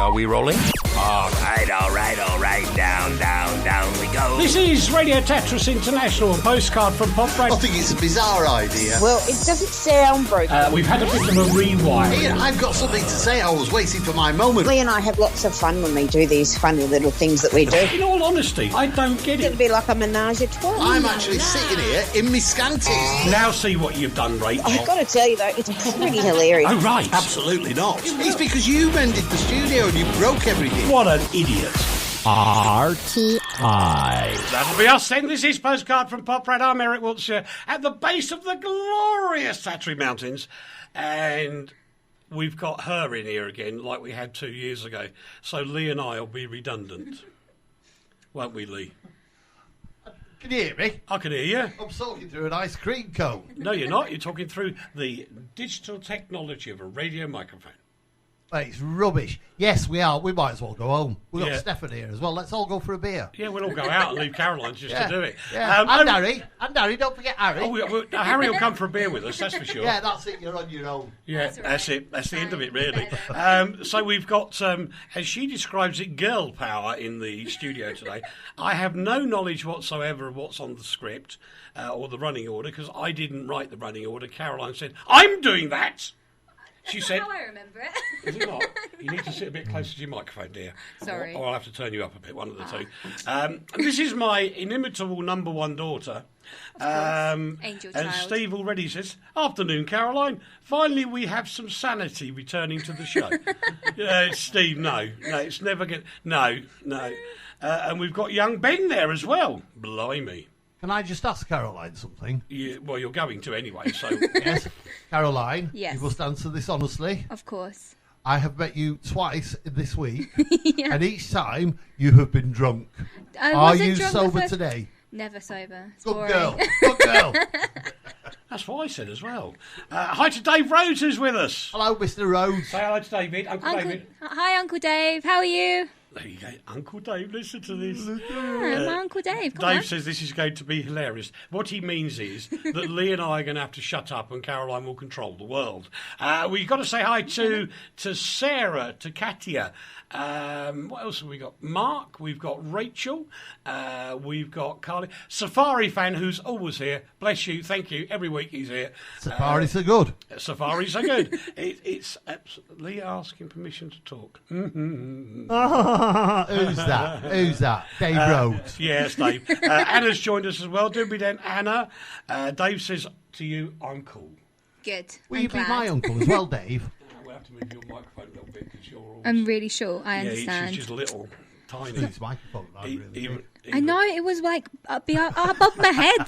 are we rolling? All right, down we go. This is Radio Tetris International, Postcard from Poprad. I think it's a bizarre idea. Well, it doesn't sound broken. We've had a bit of a rewind. Ian, I've got something to say. I was waiting for my moment. Lee and I have lots of fun when we do these funny little things that we do. In all honesty, I don't get It'd it. be like a menage a trois. I'm actually sitting here in my scanties. Now see what you've done, Rachel. I've got to tell you, though, it's pretty hilarious. Oh, right. Absolutely not. It's because you mended the studio and you broke everything. What an idiot. RTI. That'll be us then. This is Postcard from Poprad. I'm Eric Wiltsher at the base of the glorious Tattery Mountains. And we've got her in here again like we had 2 years ago. So Lee and I will be redundant. Won't we, Lee? Can you hear me? I can hear you. I'm talking through an ice cream cone. No, you're not. You're talking through the digital technology of a radio microphone. It's rubbish. Yes, we are. We might as well go home. We've got Yeah. Stefan here as well. Let's all go for a beer. Yeah, we'll all go out and leave Caroline just to do it. Yeah. And Harry. And Harry, don't forget Harry. Harry will come for a beer with us, that's for sure. Yeah, that's it. You're on your own. Yeah, that's it. That's the end of it, really. So we've got, as she describes it, girl power in the studio today. I have no knowledge whatsoever of what's on the script or the running order because I didn't write the running order. Caroline said, "I'm doing that." She said, how I remember it. "Is it not? You need to sit a bit closer to your microphone, dear. Sorry. Or I'll have to turn you up a bit, one of the two. This is my inimitable number one daughter. Angel And child. Steve already says, "Afternoon, Caroline. Finally, we have some sanity returning to the show." Steve, no, it's never going. No. And we've got young Ben there as well. Blimey. Can I just ask Caroline something? Well, you're going to anyway, so. Yes. Caroline, Yes. you must answer this honestly. Of course. I have met you twice this week, Yeah. and each time you have been drunk. I Are wasn't you drunk the sober first- today? Never sober. It's Good boring. girl. Good girl. That's what I said as well. Hi to Dave Rhodes, who's with us. Hello, Mr. Rhodes. Say hello to David. Uncle David. Hi, Uncle Dave. How are you? There you go. Uncle Dave, listen to this. I'm Uncle Dave. Come on. Dave says this is going to be hilarious. What he means is that Lee and I are going to have to shut up and Caroline will control the world. We've got to say hi to Sarah, to Katia. What else have we got? Mark, we've got Rachel, we've got Carly. Safari fan who's always here. Bless you, thank you. Every week he's here. Safaris are good. Safaris are good. It's absolutely asking permission to talk. Who's that? Who's that? Dave Rhodes. Yes, Dave. Anna's joined us as well. Do be then, Anna. Dave says to you, "I'm cool." Good. Will I'm you be glad. my uncle as well, Dave? We'll have to move your microphone a little bit because you're all... I'm really sure. I Yeah, understand. she's just little, tiny. Steve's microphone. I really I know, it was like above my head.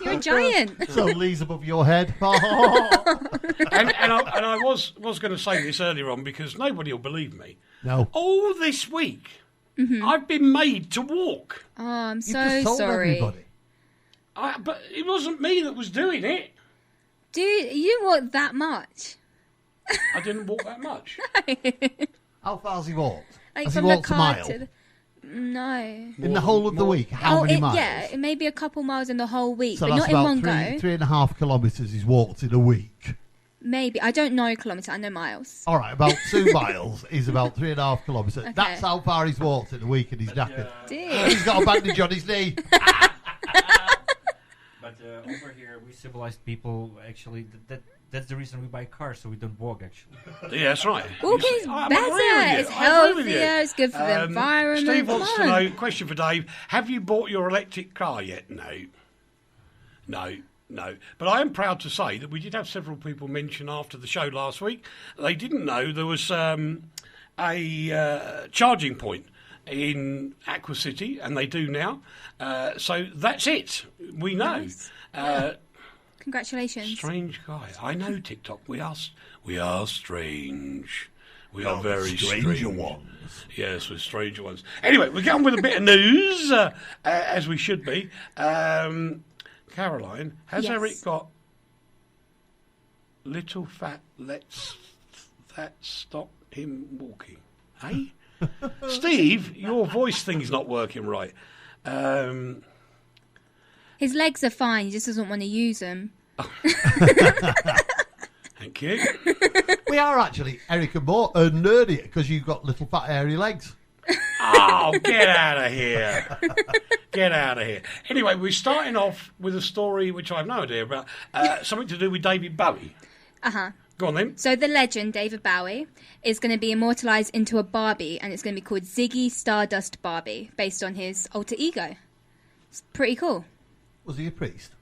You're a giant. So Lee's above your head. and I was going to say this earlier on because nobody will believe me. No. All this week, I've been made to walk. Oh, I'm You so just told sorry. everybody. But it wasn't me that was doing it. Dude, you didn't walk that much. I didn't walk that much. How far's he walked? Like Has he from the walked a car mile? to the... No. In the whole of the week? How many miles? Yeah, it may be a couple miles in the whole week, So but that's not in about one go. 3.5 kilometres he's walked in a week. Maybe. I don't know kilometres, I know miles. All right, about 2 miles is about 3.5 kilometres. Okay. That's how far he's walked in a week and he's knackered. Dear. He's got a bandage on his knee. But over here, we civilized people, actually, that's the reason we buy cars, so we don't walk, actually. Yeah, that's right. Walking's I agree with better. you. It's I agree with you. healthier. It's good for the environment. Steve Come wants to on. know, question for Dave, have you bought your electric car yet? No. But I am proud to say that we did have several people mention after the show last week, they didn't know there was a charging point in Aqua City, and they do now. So that's it. We know. Nice. Congratulations. Strange guy. I know TikTok. We are strange. We are very stranger strange. ones. Yes, we're stranger ones. Anyway, we get on with a bit of news, as we should be. Caroline, has Yes. Eric got little fat let's that stop him walking? Hey? Steve, your voice thing's not working right. His legs are fine. He just doesn't want to use them. Thank you. We are actually, Eric and more nerdy because you've got little fat hairy legs. Oh, get out of here. Get out of here. Anyway, we're starting off with a story which I have no idea about. Something to do with David Bowie. Uh-huh. Go on then. So the legend, David Bowie, is going to be immortalised into a Barbie, and it's going to be called Ziggy Stardust Barbie, based on his alter ego. It's pretty cool. Was he a priest?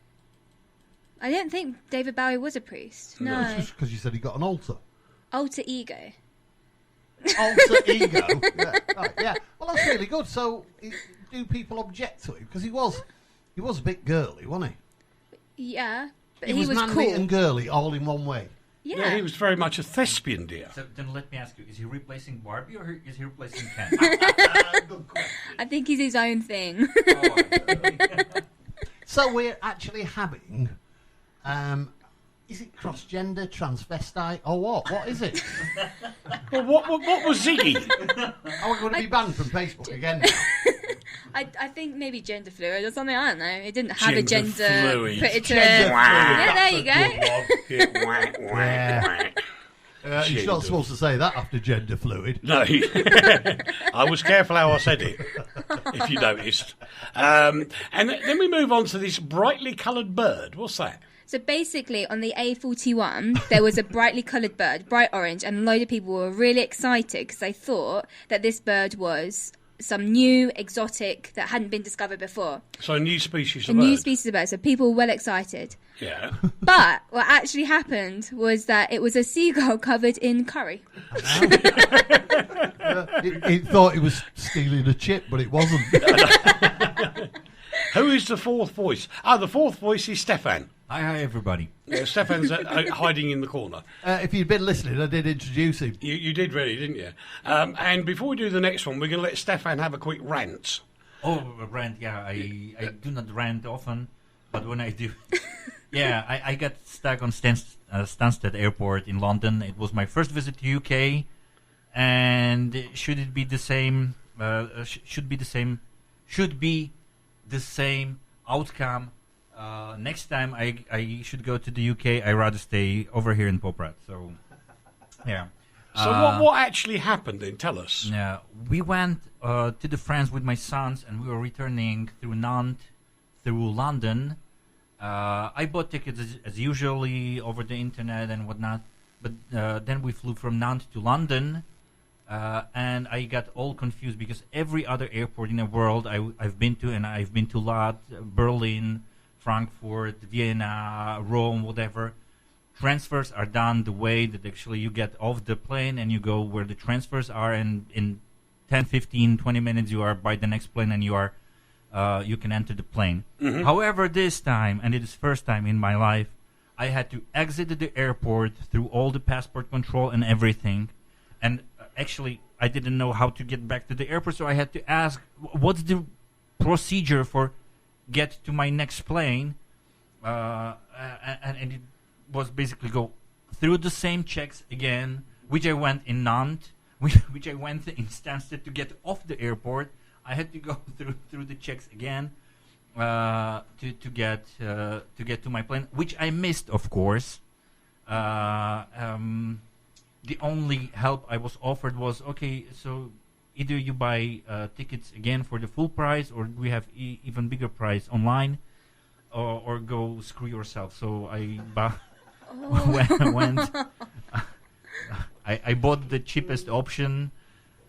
I don't think David Bowie was a priest. No. It's just because you said he got an altar. Alter ego. Alter ego? Yeah, right, yeah. Well, that's really good. So, do people object to him? Because he was a bit girly, wasn't he? Yeah, but He he was was manly cool. and girly all in one way. Yeah, he was very much a thespian, dear. So then let me ask you, is he replacing Barbie or is he replacing Ken? Good question. I think he's his own thing. So we're actually having, is it cross-gender, transvestite, or what? What is it? Well, what was Ziggy? Are we going to be banned from Facebook again now? I think maybe gender fluid or something. I don't know. It didn't have a Gender gender. fluid. Put it to. Gender Yeah, there fluid. you go. Yeah, whack, whack, whack. You're not supposed to say that after gender fluid. No, I was careful how I said it, if you noticed. And then we move on to this brightly coloured bird. What's that? So basically, on the A41, there was a brightly coloured bird, bright orange, and a load of people were really excited because they thought that this bird was some new exotic that hadn't been discovered before. So a new species A of new bird. species of bird. So people were well excited. Yeah. But what actually happened was that it was a seagull covered in curry. It thought it was stealing a chip, but it wasn't. Who is the fourth voice? The fourth voice is Stefan. Hi, everybody. Yeah, Stefan's hiding in the corner. If you'd been listening, I did introduce him. You did really, didn't you? And before we do the next one, we're going to let Stefan have a quick rant. Oh, rant, yeah. I do not rant often, but when I do... yeah, I got stuck on Stansted Airport in London. It was my first visit to UK, and should it be the same... should be the same outcome. Next time I should go to the UK, I rather stay over here in Poprad. So, yeah. So what actually happened then? Tell us. Yeah, we went to the France with my sons, and we were returning through Nantes, through London. I bought tickets as usually over the internet and whatnot, but then we flew from Nantes to London, and I got all confused because every other airport in the world I've been to, and I've been to Lod, Berlin, Frankfurt, Vienna, Rome, whatever. Transfers are done the way that actually you get off the plane and you go where the transfers are, and in 10, 15, 20 minutes you are by the next plane and you are you can enter the plane. Mm-hmm. However, this time, and it is first time in my life, I had to exit the airport through all the passport control and everything. And actually, I didn't know how to get back to the airport, so I had to ask, what's the procedure for get to my next plane? And it was basically go through the same checks again, which I went in Nantes, which I went in Stansted to get off the airport. I had to go through the checks again to get to my plane, which I missed, of course. The only help I was offered was, okay, so either you buy tickets again for the full price, or we have even bigger price online, or go screw yourself. So I went. I bought the cheapest option,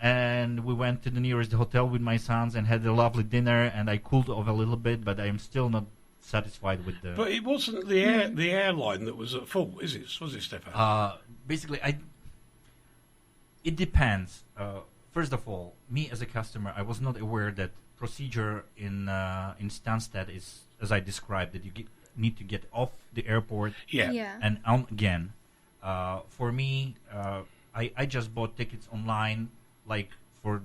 and we went to the nearest hotel with my sons and had a lovely dinner, and I cooled off a little bit, but I am still not satisfied with the... But it wasn't the airline that was at fault, is it? Was it, Stefan? Basically, it depends. First of all, me as a customer, I was not aware that procedure in Stansted is, as I described, that you need to get off the airport and on again. For me, I just bought tickets online, like for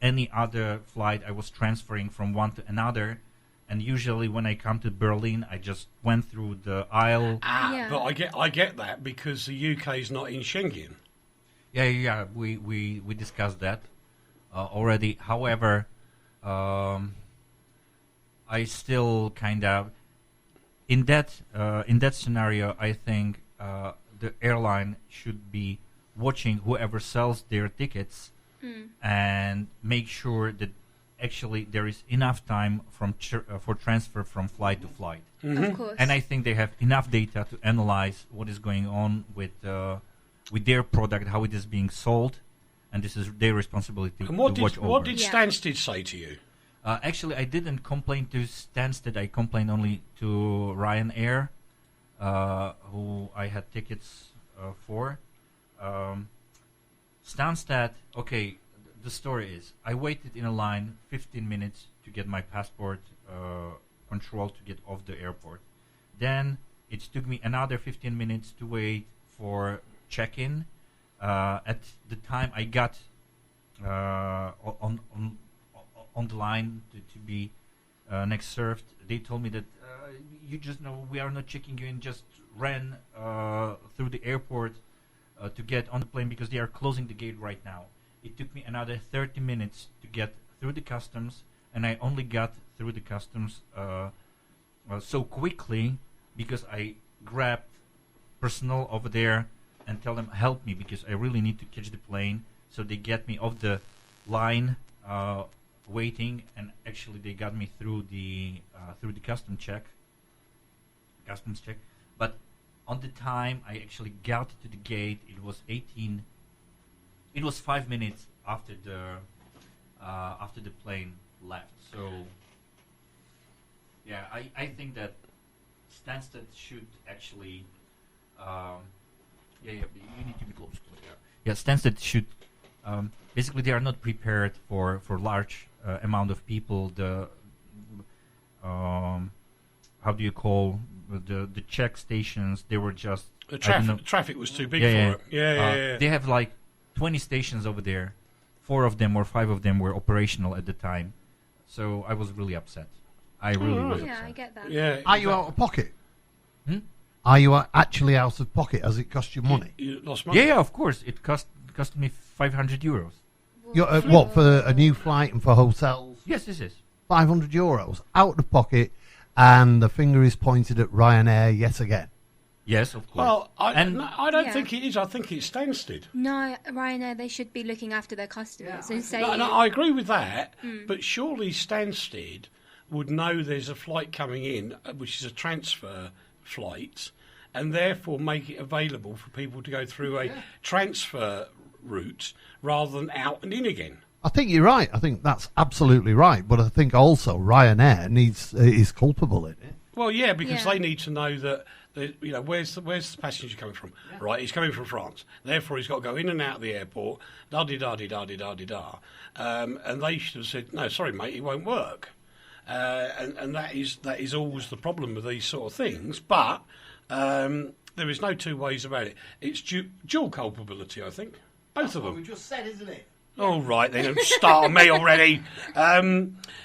any other flight. I was transferring from one to another, and usually when I come to Berlin, I just went through the aisle. But I get that because the UK is not in Schengen. Yeah. We discussed that already. However, I still kind of in that scenario. I think the airline should be watching whoever sells their tickets and make sure that actually there is enough time for transfer from flight to flight. Of course. And I think they have enough data to analyze what is going on with their product, how it is being sold, and this is their responsibility And what to watch did over. what did Stansted say to you? Actually, I didn't complain to Stansted. I complained only to Ryanair, who I had tickets for. Stansted, okay, the story is, I waited in a line 15 minutes to get my passport control to get off the airport. Then it took me another 15 minutes to wait for check-in. At the time I got on the line to be next served, they told me that you just know we are not checking you in, just ran through the airport to get on the plane because they are closing the gate right now. It took me another 30 minutes to get through the customs, and I only got through the customs so quickly because I grabbed personnel over there and tell them help me because I really need to catch the plane. So they get me off the line waiting, and actually they got me through the customs check. But on the time I actually got to the gate, it was 5 minutes after the plane left. So yeah, I think that Stansted should actually you need to be close to it. Yeah, Stansted should basically they are not prepared for large amount of people. The how do you call the check stations? They were just The traffic was too big for it. Yeah. They have like 20 stations over there. 4 of them or 5 of them were operational at the time. So I was really upset. I really was upset. Yeah, I get that. Yeah. Are you out of pocket? Hmm? Are you actually out of pocket? Has it cost you money? You lost money. Yeah, of course. It cost me 500 euros. You're, what, for a new flight and for hotels? Yes, this is. 500 euros out of pocket, and the finger is pointed at Ryanair yet again. Yes, of course. Well, I don't Yeah. think it is. I think it's Stansted. No, Ryanair, they should be looking after their customers and say... No, I agree with that, but surely Stansted would know there's a flight coming in, which is a transfer flight, and therefore make it available for people to go through a transfer route rather than out and in again. I think you're right. I think that's absolutely right. But I think also Ryanair is culpable in it. Well, yeah, because Yeah. they need to know that, where's the passenger coming from? Yeah. Right, he's coming from France. Therefore, he's got to go in and out of the airport, da-di-da-di-da-di-da-di-da. And they should have said, no, sorry, mate, it won't work. And that is always the problem with these sort of things. But there is no two ways about it. It's dual culpability, I think. Both of them. We just said, isn't it? All right, then, don't start on me already.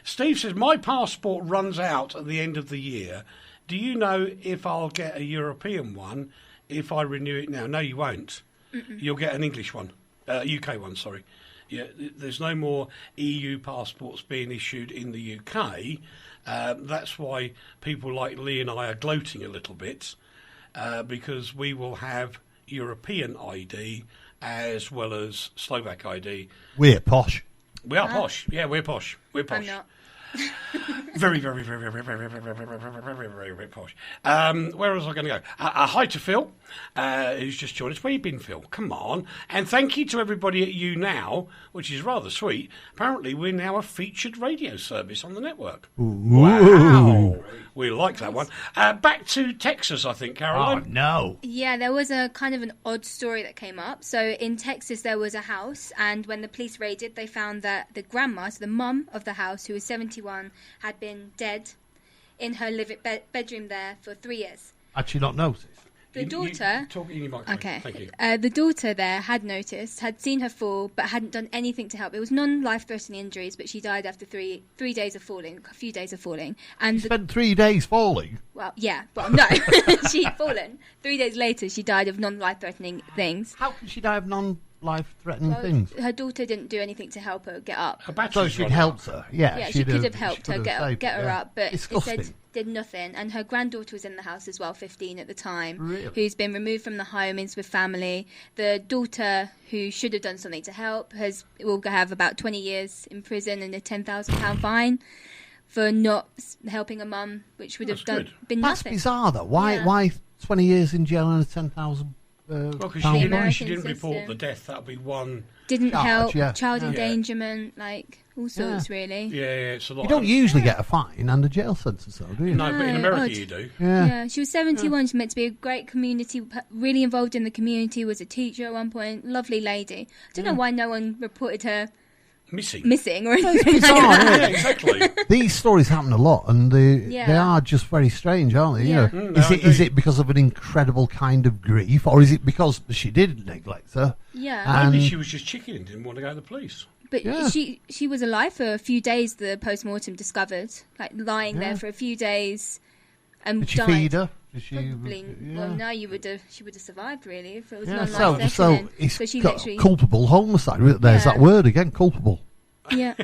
Steve says, my passport runs out at the end of the year. Do you know if I'll get a European one if I renew it now? No, you won't. You'll get an English one. UK one, sorry. Yeah, there's no more EU passports being issued in the UK. That's why people like Lee and I are gloating a little bit, because we will have European ID as well as Slovak ID. We're posh. We are posh. Yeah, we're posh. We're posh. I'm not. Very, very, very, very, very, very, very, very, very, very, very, very posh. Where was I going to go? Hi to Phil, who's just joined us. Where you been, Phil? Come on. And thank you to everybody at You Now, which is rather sweet. Apparently, we're now a featured radio service on the network. Wow. We like that one. Back to Texas, I think, Oh, Caroline. no. Yeah, there was a kind of an odd story that came up. So in Texas, there was a house, and when the police raided, they found that the grandma, so the mum of the house, who was 71, had been dead in her bedroom there for 3 years. Had she not noticed? The daughter... Talk in your microphone. Okay. Thank you. The daughter there had noticed, had seen her fall, but hadn't done anything to help. It was non-life-threatening injuries, but she died after three days of falling, a few days of falling. And You spent 3 days falling? well, yeah, well, no, she'd fallen. 3 days later, she died of non-life-threatening things. How can she die of non-life-threatening life-threatening things. Her daughter didn't do anything to help her get up. Her So batteries she'd run helped out. her. Yeah, She could have she helped her could have saved get her yeah. up, but it Disgusting. said did nothing. And her granddaughter was in the house as well, 15 at the time, Really? who's been removed from the home, is with family. The daughter, who should have done something to help, will have about 20 years in prison and a £10,000 fine for not helping a mum, which would have That's been That's nothing. bizarre, though. Why? Yeah. Why 20 years in jail and a 10,000? Well, because The she American didn't report system. the death. That would be one. Didn't Charge, help, yeah. child Yeah. endangerment, like all sorts, really. Yeah, it's a lot. You don't usually get a fine and a jail sentence, though, do you? No, but in No, America odd. you do. Yeah. Yeah, she was 71. She's meant to be a great community, really involved in the community, was a teacher at one point. Lovely lady. I don't know why no one reported her missing or anything like bizarre, that. Yeah, exactly. These stories happen a lot, and they are just very strange, aren't they? Yeah. You know, No, is it because of an incredible kind of grief, or is it because she did neglect her? Yeah. Maybe And- she was just chicken and didn't want to go to the police. But Yeah. she was alive for a few days, the post-mortem discovered. Like, lying there for a few days and Did she died. feed her? Did she? Probably. Yeah. Well, no, she would have survived, really, if it was Yeah, non-life so threatening. it's So she got literally... culpable homicide. There's Yeah. that word again, culpable. Yeah.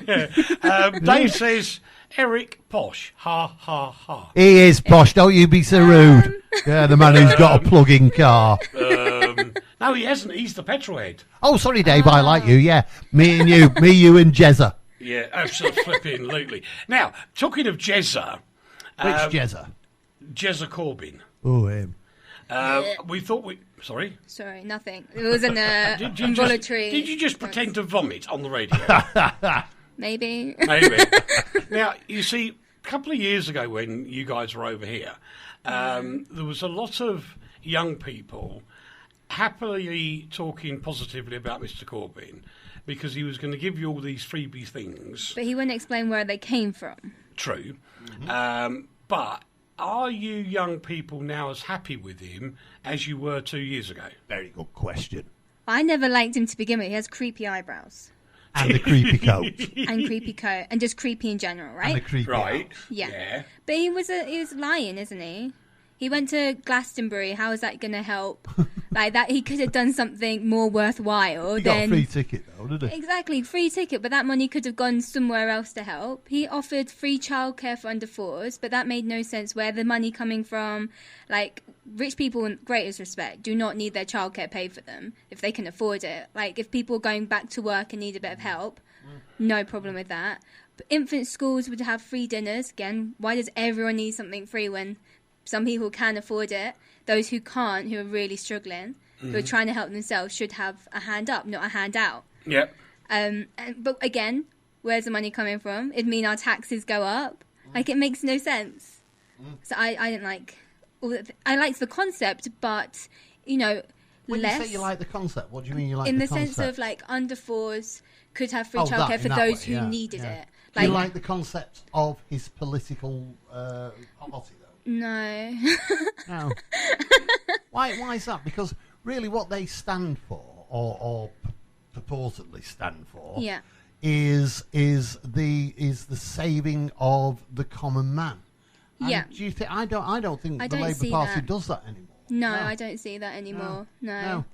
Dave says, Eric Posh, ha ha ha. He is posh, don't you be so rude. Yeah, the man who's got a plug-in car. No, he hasn't. He's the petrol head. Oh, sorry, Dave, I like you, yeah. Me, you and Jezza. Yeah, absolutely flipping. Now, talking of Jezza, Which Jezza? Jezza Corbyn. Oh, him. We thought we. Sorry? Sorry, nothing. It was an Did you involuntary... did you just pretend to vomit on the radio? Maybe. Maybe. Now, you see, a couple of years ago when you guys were over here, there was a lot of young people happily talking positively about Mr. Corbyn because he was going to give you all these freebie things. But he wouldn't explain where they came from. True. But are you young people now as happy with him as you were 2 years ago? Very good question. I never liked him to begin with. He has creepy eyebrows And the creepy coat. and creepy coat and just creepy in general, And the right? creepy Right. house. Yeah. But he was lying, isn't he? He went to Glastonbury. How is that going to help? Like that, he could have done something more worthwhile He got a than free ticket, though, didn't he? exactly free ticket. But that money could have gone somewhere else to help. He offered free childcare for under fours, but that made no sense. Where the money coming from? Like rich people, in greatest respect, do not need their childcare paid for them if they can afford it. Like if people are going back to work and need a bit of help, no problem with that. But infant schools would have free dinners. Again, why does everyone need something free when some people can afford it? Those who can't, who are really struggling, who are trying to help themselves, should have a hand up, not a hand out. Yep. But again, where's the money coming from? It'd mean our taxes go up. Like, it makes no sense. So I didn't like... I liked the concept, but, When less... you say you like the concept, what do you mean you like in the the concept? sense of, like, under fours could have free Oh, that, childcare in for that those way, who yeah, needed yeah. it. Do you like the concept of his political policy, though? No. No. Why is that? Because really what they stand for, or purportedly stand for, Yeah. is the saving of the common man. And Yeah. do you think I don't think I the don't Labour see Party that. does that anymore. No, I don't see that anymore. No.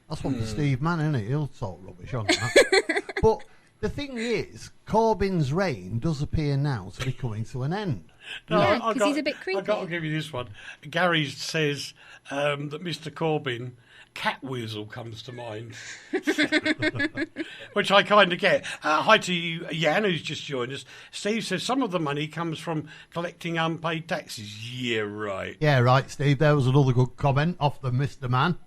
That's one for Steve Mann, isn't it? He'll talk rubbish on that. But the thing is, Corbyn's reign does appear now to be coming to an end. No, Yeah, I 'cause he's a bit I got to creepy. give you this one. Gary says that Mr. Corbyn, cat weasel comes to mind, which I kind of get. Hi to you, Jan, who's just joined us. Steve says some of the money comes from collecting unpaid taxes. Yeah, right. Yeah, right, Steve. There was another good comment off the Mr. Man.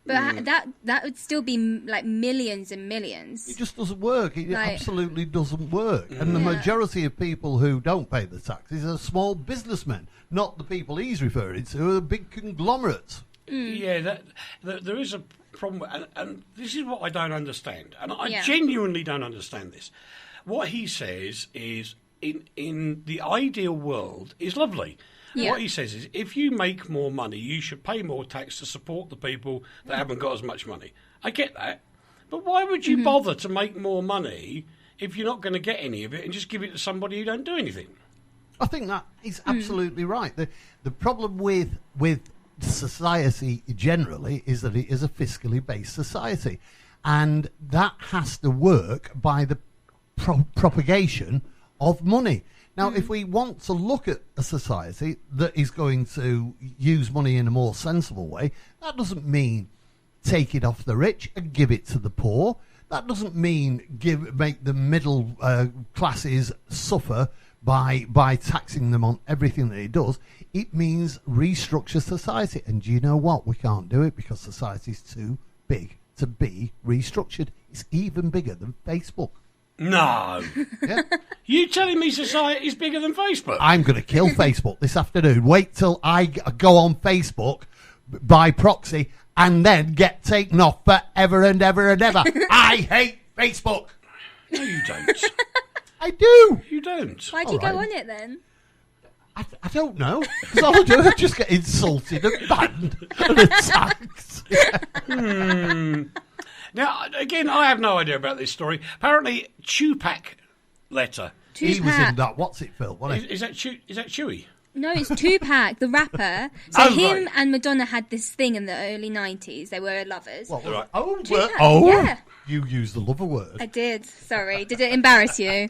But that would still be like millions and millions. It just doesn't work. It Like- absolutely doesn't work. And the majority of people who don't pay the taxes are small businessmen, not the people he's referring to, who are big conglomerates. Yeah, there is a problem, and this is what I don't understand, and I Yeah. genuinely don't understand this. What he says is, in the ideal world, is lovely. Yeah. What he says is, if you make more money, you should pay more tax to support the people that haven't got as much money. I get that, but why would Mm-hmm. you bother to make more money if you're not going to get any of it and just give it to somebody who don't do anything? I think that is absolutely right. The problem with society generally is that it is a fiscally based society. and that has to work by the propagation of money. Now, if we want to look at a society that is going to use money in a more sensible way, that doesn't mean take it off the rich and give it to the poor. That doesn't mean make the middle classes suffer by taxing them on everything that it does. It means restructure society. And do you know what? We can't do it because society is too big to be restructured. It's even bigger than Facebook. No. Yeah. You telling me society is bigger than Facebook? I'm going to kill Facebook this afternoon. Wait till I go on Facebook by proxy and then get taken off forever and ever and ever. I hate Facebook. No, you don't. I do. You don't. Why'd you go on it then? I don't know. Because all I do is just get insulted and banned and attacked. Now, again, I have no idea about this story. Apparently, Tupac letter. He was in that What's It film, wasn't he? Is that Chewy? No, it's Tupac, the rapper. So Oh, him right. and Madonna had this thing in the early 90s. They were lovers. What, Right. Tupac, oh, yeah. You used the lover word. I did. Sorry. Did it embarrass you?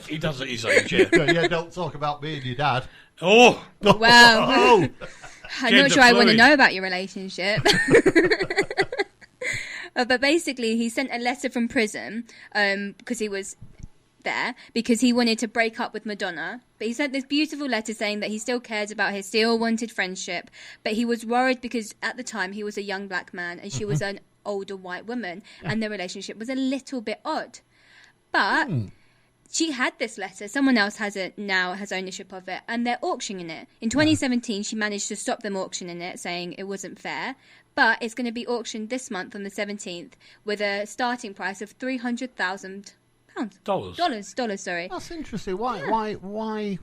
He does at his age, yeah. Yeah, don't talk about me and your dad. Oh, Wow. Oh, I'm Gender not sure I want to fluid. know about your relationship. But basically, he sent a letter from prison because he was there because he wanted to break up with Madonna. But he sent this beautiful letter saying that he still cared about her, still wanted friendship. But he was worried because at the time he was a young black man and she was an older white woman. And their relationship was a little bit odd. But she had this letter. Someone else has it now, has ownership of it, and they're auctioning it. In 2017, she managed to stop them auctioning it, saying it wasn't fair. But it's going to be auctioned this month on the 17th with a starting price of £300,000. Dollars, sorry. that's interesting. Why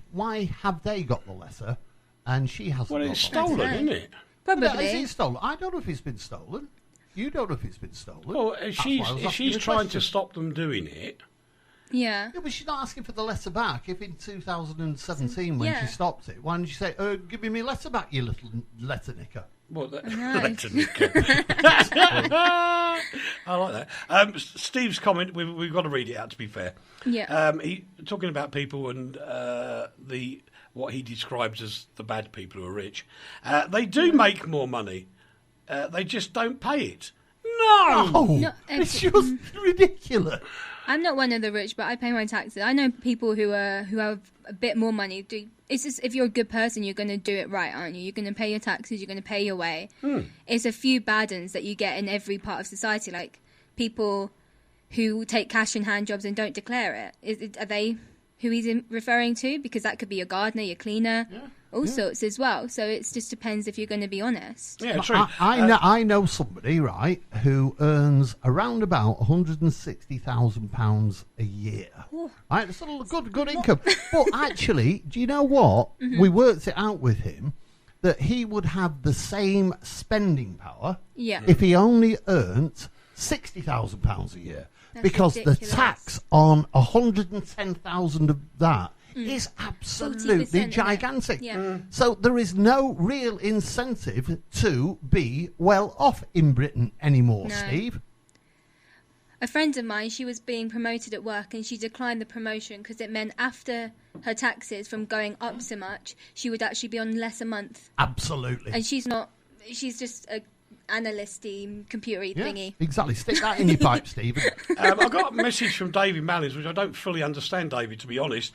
have they got the letter and she hasn't? well, got it's the letter? stolen, isn't it? Probably. Is it stolen? I don't know if it's been stolen. You don't know if it's been stolen. Well, if That's why I was she's asking the trying to question. stop them doing it, Yeah. Yeah, but she's not asking for the letter back. If in 2017 when Yeah. she stopped it, why didn't she say, give me my letter back, you little letter nicker? well, know. that's a nick. I like that. Steve's comment, we've got to read it out, to be fair. Yeah. He talking about people and what he describes as the bad people who are rich. They do make more money. They just don't pay it. No! Oh, No, it's just ridiculous. I'm not one of the rich, but I pay my taxes. I know people who have a bit more money. It's just if you're a good person, you're going to do it right, aren't you? You're going to pay your taxes. You're going to pay your way. It's a few bad ones that you get in every part of society, like people who take cash in hand jobs and don't declare it. Are they who he's referring to? Because that could be your gardener, your cleaner, all sorts as well. So it just depends if you're going to be honest. Yeah, true. I know somebody, right, who earns around about £160,000 a year. Right, it's a good income. But actually, do you know what? We worked it out with him that he would have the same spending power Yeah. if he only earned £60,000 a year. That's Because ridiculous. the tax on 110,000 of that is absolutely 40%, isn't it? gigantic. Yeah. So there is no real incentive to be well off in Britain anymore, No. Steve. A friend of mine, she was being promoted at work and she declined the promotion because it meant after her taxes from going up so much, she would actually be on less a month. Absolutely. And she's just a analysty, computery Yeah, thingy. exactly. Stick that in your pipe, Stephen. I got a message from David Mallins, which I don't fully understand, David, to be honest.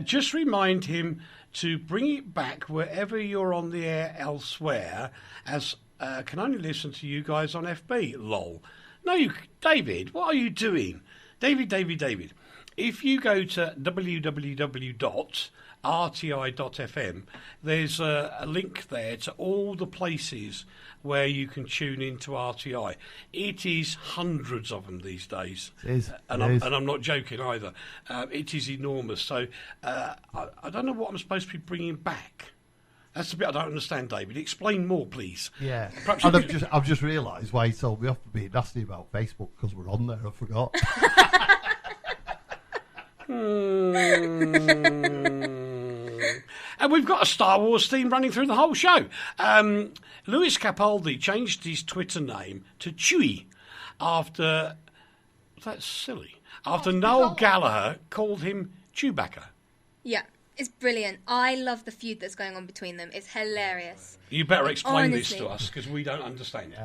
Just remind him to bring it back wherever you're on the air elsewhere, as can only listen to you guys on FB. Lol. No, David, what are you doing? David. If you go to www.rti.fm, there's a link there to all the places where you can tune into RTI. It is hundreds of them these days. It is. And It is. I'm not joking either. It is enormous. So I don't know what I'm supposed to be bringing back. That's the bit I don't understand, David. Explain more, please. Yeah. Perhaps And you I've just realised why he told me off for being nasty about Facebook, because we're on there, I forgot. And we've got a Star Wars theme running through the whole show. Louis Capaldi changed his Twitter name to Chewie. after... That's silly. After Noel Gallagher called him Chewbacca. Yeah, it's brilliant. I love the feud that's going on between them. It's hilarious. You better explain this Honestly. to us, because we don't understand it.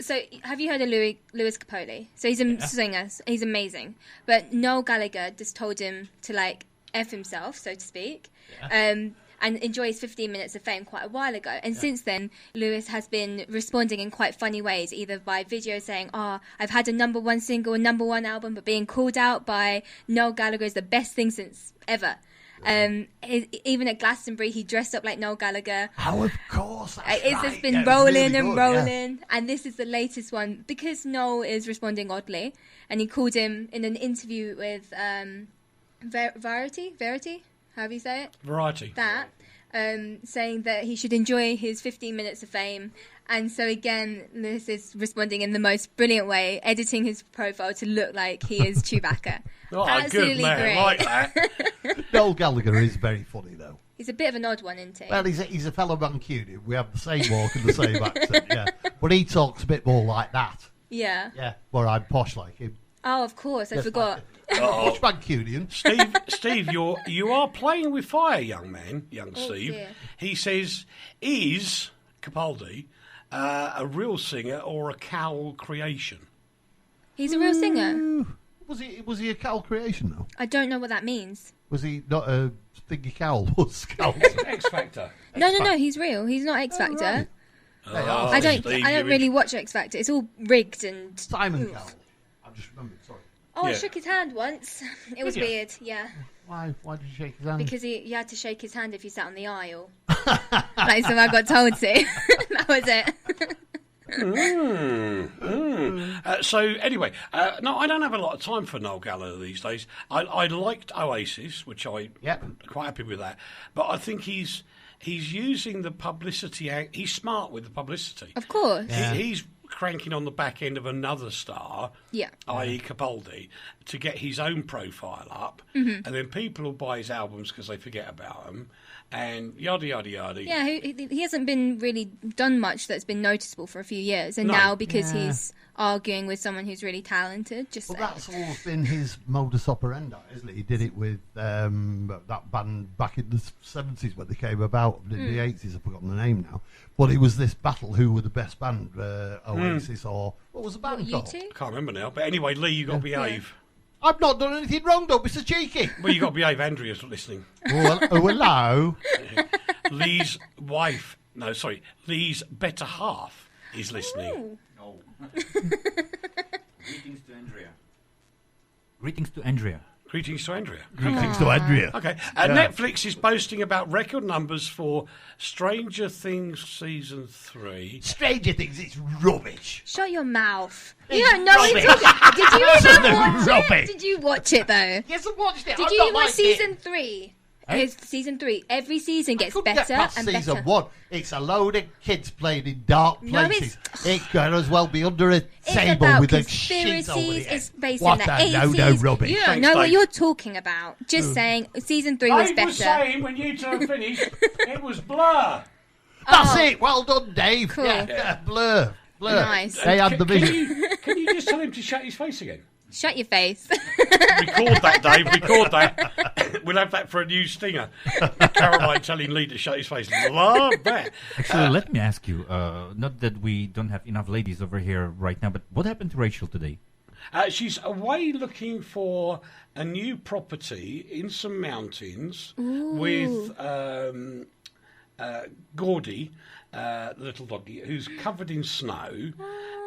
So, have you heard of Lewis Capaldi? So he's a singer. He's amazing. But Noel Gallagher just told him to, like, F himself, so to speak, and enjoy his 15 minutes of fame quite a while ago. And since then, Lewis has been responding in quite funny ways, either by video saying, I've had a number one single, a number one album, but being called out by Noel Gallagher is the best thing since ever. Even at Glastonbury, he dressed up like Noel Gallagher. Oh, of course. It's just been rolling and rolling. And this is the latest one because Noel is responding oddly. And he called him in an interview with Verity, however you say it. Variety. That, saying that he should enjoy his 15 minutes of fame. And so again, Lewis is responding in the most brilliant way, editing his profile to look like he is Chewbacca. Absolutely good man, great. like that. Noel Gallagher is very funny, though. He's a bit of an odd one, isn't he? Well, he's a fellow Mancunian. We have the same walk and the same accent, yeah. But he talks a bit more like that. Yeah. Yeah, where I'm posh like him. Oh, of course, I forgot. Posh Mancunian. Steve, you are playing with fire, young man, Steve. Dear. He says, is Capaldi a real singer or a Cowl creation? He's a real singer. Was he a Cowl creation, though? I don't know what that means. Was he not a Thingy Cowl? Was Cowl? X Factor. No, he's real. He's not X Factor. Right. I don't really watch X Factor. It's all rigged and... Simon Cowell. I just remembered, sorry. Oh, Yeah. I shook his hand once. It was weird, yeah. Why did you shake his hand? Because you had to shake his hand if you sat on the aisle. Like, so I got told to. That was it. So anyway, no, I don't have a lot of time for Noel Gallagher these days. I liked Oasis, which I'm quite happy with that. But I think he's using the publicity. He's smart with the publicity. Of course. Yeah. He's cranking on the back end of another star, Yeah. i.e. Capaldi, to get his own profile up. Mm-hmm. And then people will buy his albums because they forget about them. And yada, yada, yada. Yeah, he hasn't been really done much that's been noticeable for a few years. And No. now, because he's arguing with someone who's really talented, just Well, saying. that's always been his modus operandi, isn't it? He did it with that band back in the 70s when they came about. In the 80s, I've forgotten the name now. But it was this battle, who were the best band, Oasis or... What was the band You called? two? I can't remember now. But anyway, Lee, you got to behave. I've not done anything wrong, don't be so cheeky. Well, you got to behave. Andrea's listening. Oh, hello. Lee's wife, no, sorry, Lee's better half is listening. Oh. No. Greetings to Andrea. Greetings to Andrea. Greetings to Andrea. Greetings to Andrea. Okay, Netflix is boasting about record numbers for Stranger Things Season 3. Stranger Things, it's rubbish. Shut your mouth. It's You don't know what you're rubbish. talking. Did you even Absolute watch rubbish. it? Did you watch it, though? Yes, I watched it. Did I've you not watch liked season it. 3? Eh? It's season 3. Every season I gets couldn't better get past and season better. 1. It's a load of kids playing in dark No, places. It could as well be under a It's table about with a sheet over conspiracies. the head. It's based What in the a 80s. load of rubbish. You don't Thanks, know what Dave. you're talking about. Just saying, season 3 was Dave better. was saying, when you two are finished, it was Blur. That's Oh. it. Well done, Dave. Cool. Yeah. Blur. Nice. They had the vision. Can you just tell him to shut his face again? Shut your face. Record that, Dave. Record that. We'll have that for a new stinger. Caroline telling Lee to shut his face. Love that. Actually, let me ask you, not that we don't have enough ladies over here right now, but what happened to Rachel today? She's away looking for a new property in some mountains with Gordy, the little doggy, who's covered in snow.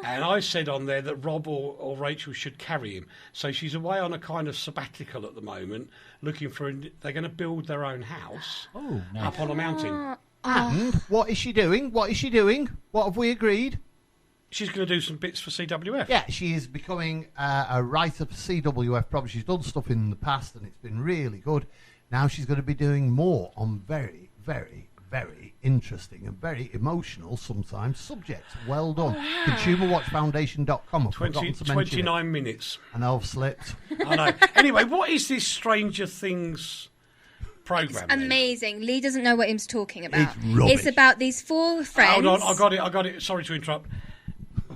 And I said on there that Rob or Rachel should carry him. So she's away on a kind of sabbatical at the moment, looking for... They're going to build their own house up on a mountain. And what is she doing? What is she doing? What have we agreed? She's going to do some bits for CWF. Yeah, she is becoming a writer for CWF. Probably she's done stuff in the past and it's been really good. Now she's going to be doing more on very, very, very interesting and very emotional sometimes subjects. Well done. ConsumerWatchFoundation.com. I've forgotten to mention 29 minutes. it. And I've slipped. I know. Anyway, what is this Stranger Things program? then? Amazing. Lee doesn't know what he's talking about. It's rubbish. It's about these 4 friends. Hold on, I got it. Sorry to interrupt.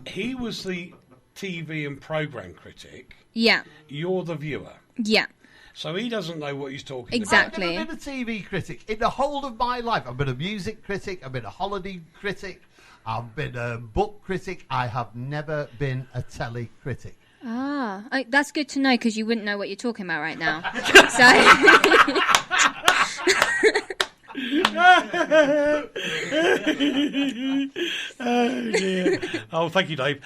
He was the TV and programme critic. Yeah. You're the viewer. Yeah. So he doesn't know what he's talking Exactly. I've never been a TV critic in the whole of my life. I've been a music critic. I've been a holiday critic. I've been a book critic. I have never been a telly critic. Ah, that's good to know because you wouldn't know what you're talking about right now. Oh, dear. Oh, thank you, Dave.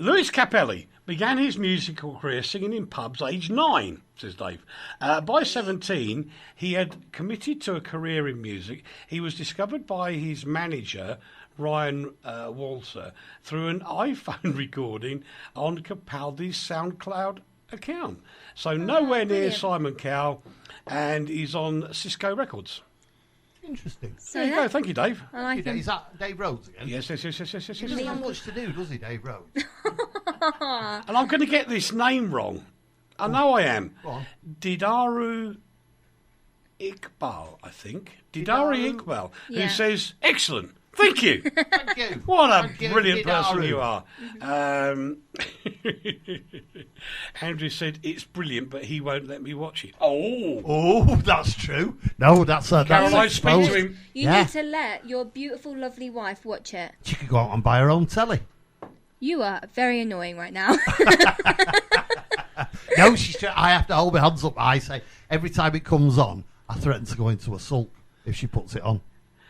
Lewis Capaldi began his musical career singing in pubs aged 9, says Dave. By 17, he had committed to a career in music. He was discovered by his manager, Ryan Wiltsher, through an iPhone recording on Capaldi's SoundCloud account. So nowhere near brilliant. Simon Cowell, and he's on Cisco Records. Interesting. So There you go. Thank you, Dave. I like him. Is that Dave Rhodes again? Yes. He doesn't have much to do, does he, Dave Rhodes? And I'm going to get this name wrong. I know I am. Go on. Didaru Iqbal, I think. Didaru Iqbal, Yeah. who says, excellent, thank you. Thank you. What a Thank you, brilliant person Didaru. you are. Andrew said, it's brilliant, but he won't let me watch it. Oh. Oh, that's true. No, that's Caroline, speak to him. You Yeah. need to let your beautiful, lovely wife watch it. She could go out and buy her own telly. You are very annoying right now. No, I have to hold my hands up. I say every time it comes on, I threaten to go into a sulk if she puts it on.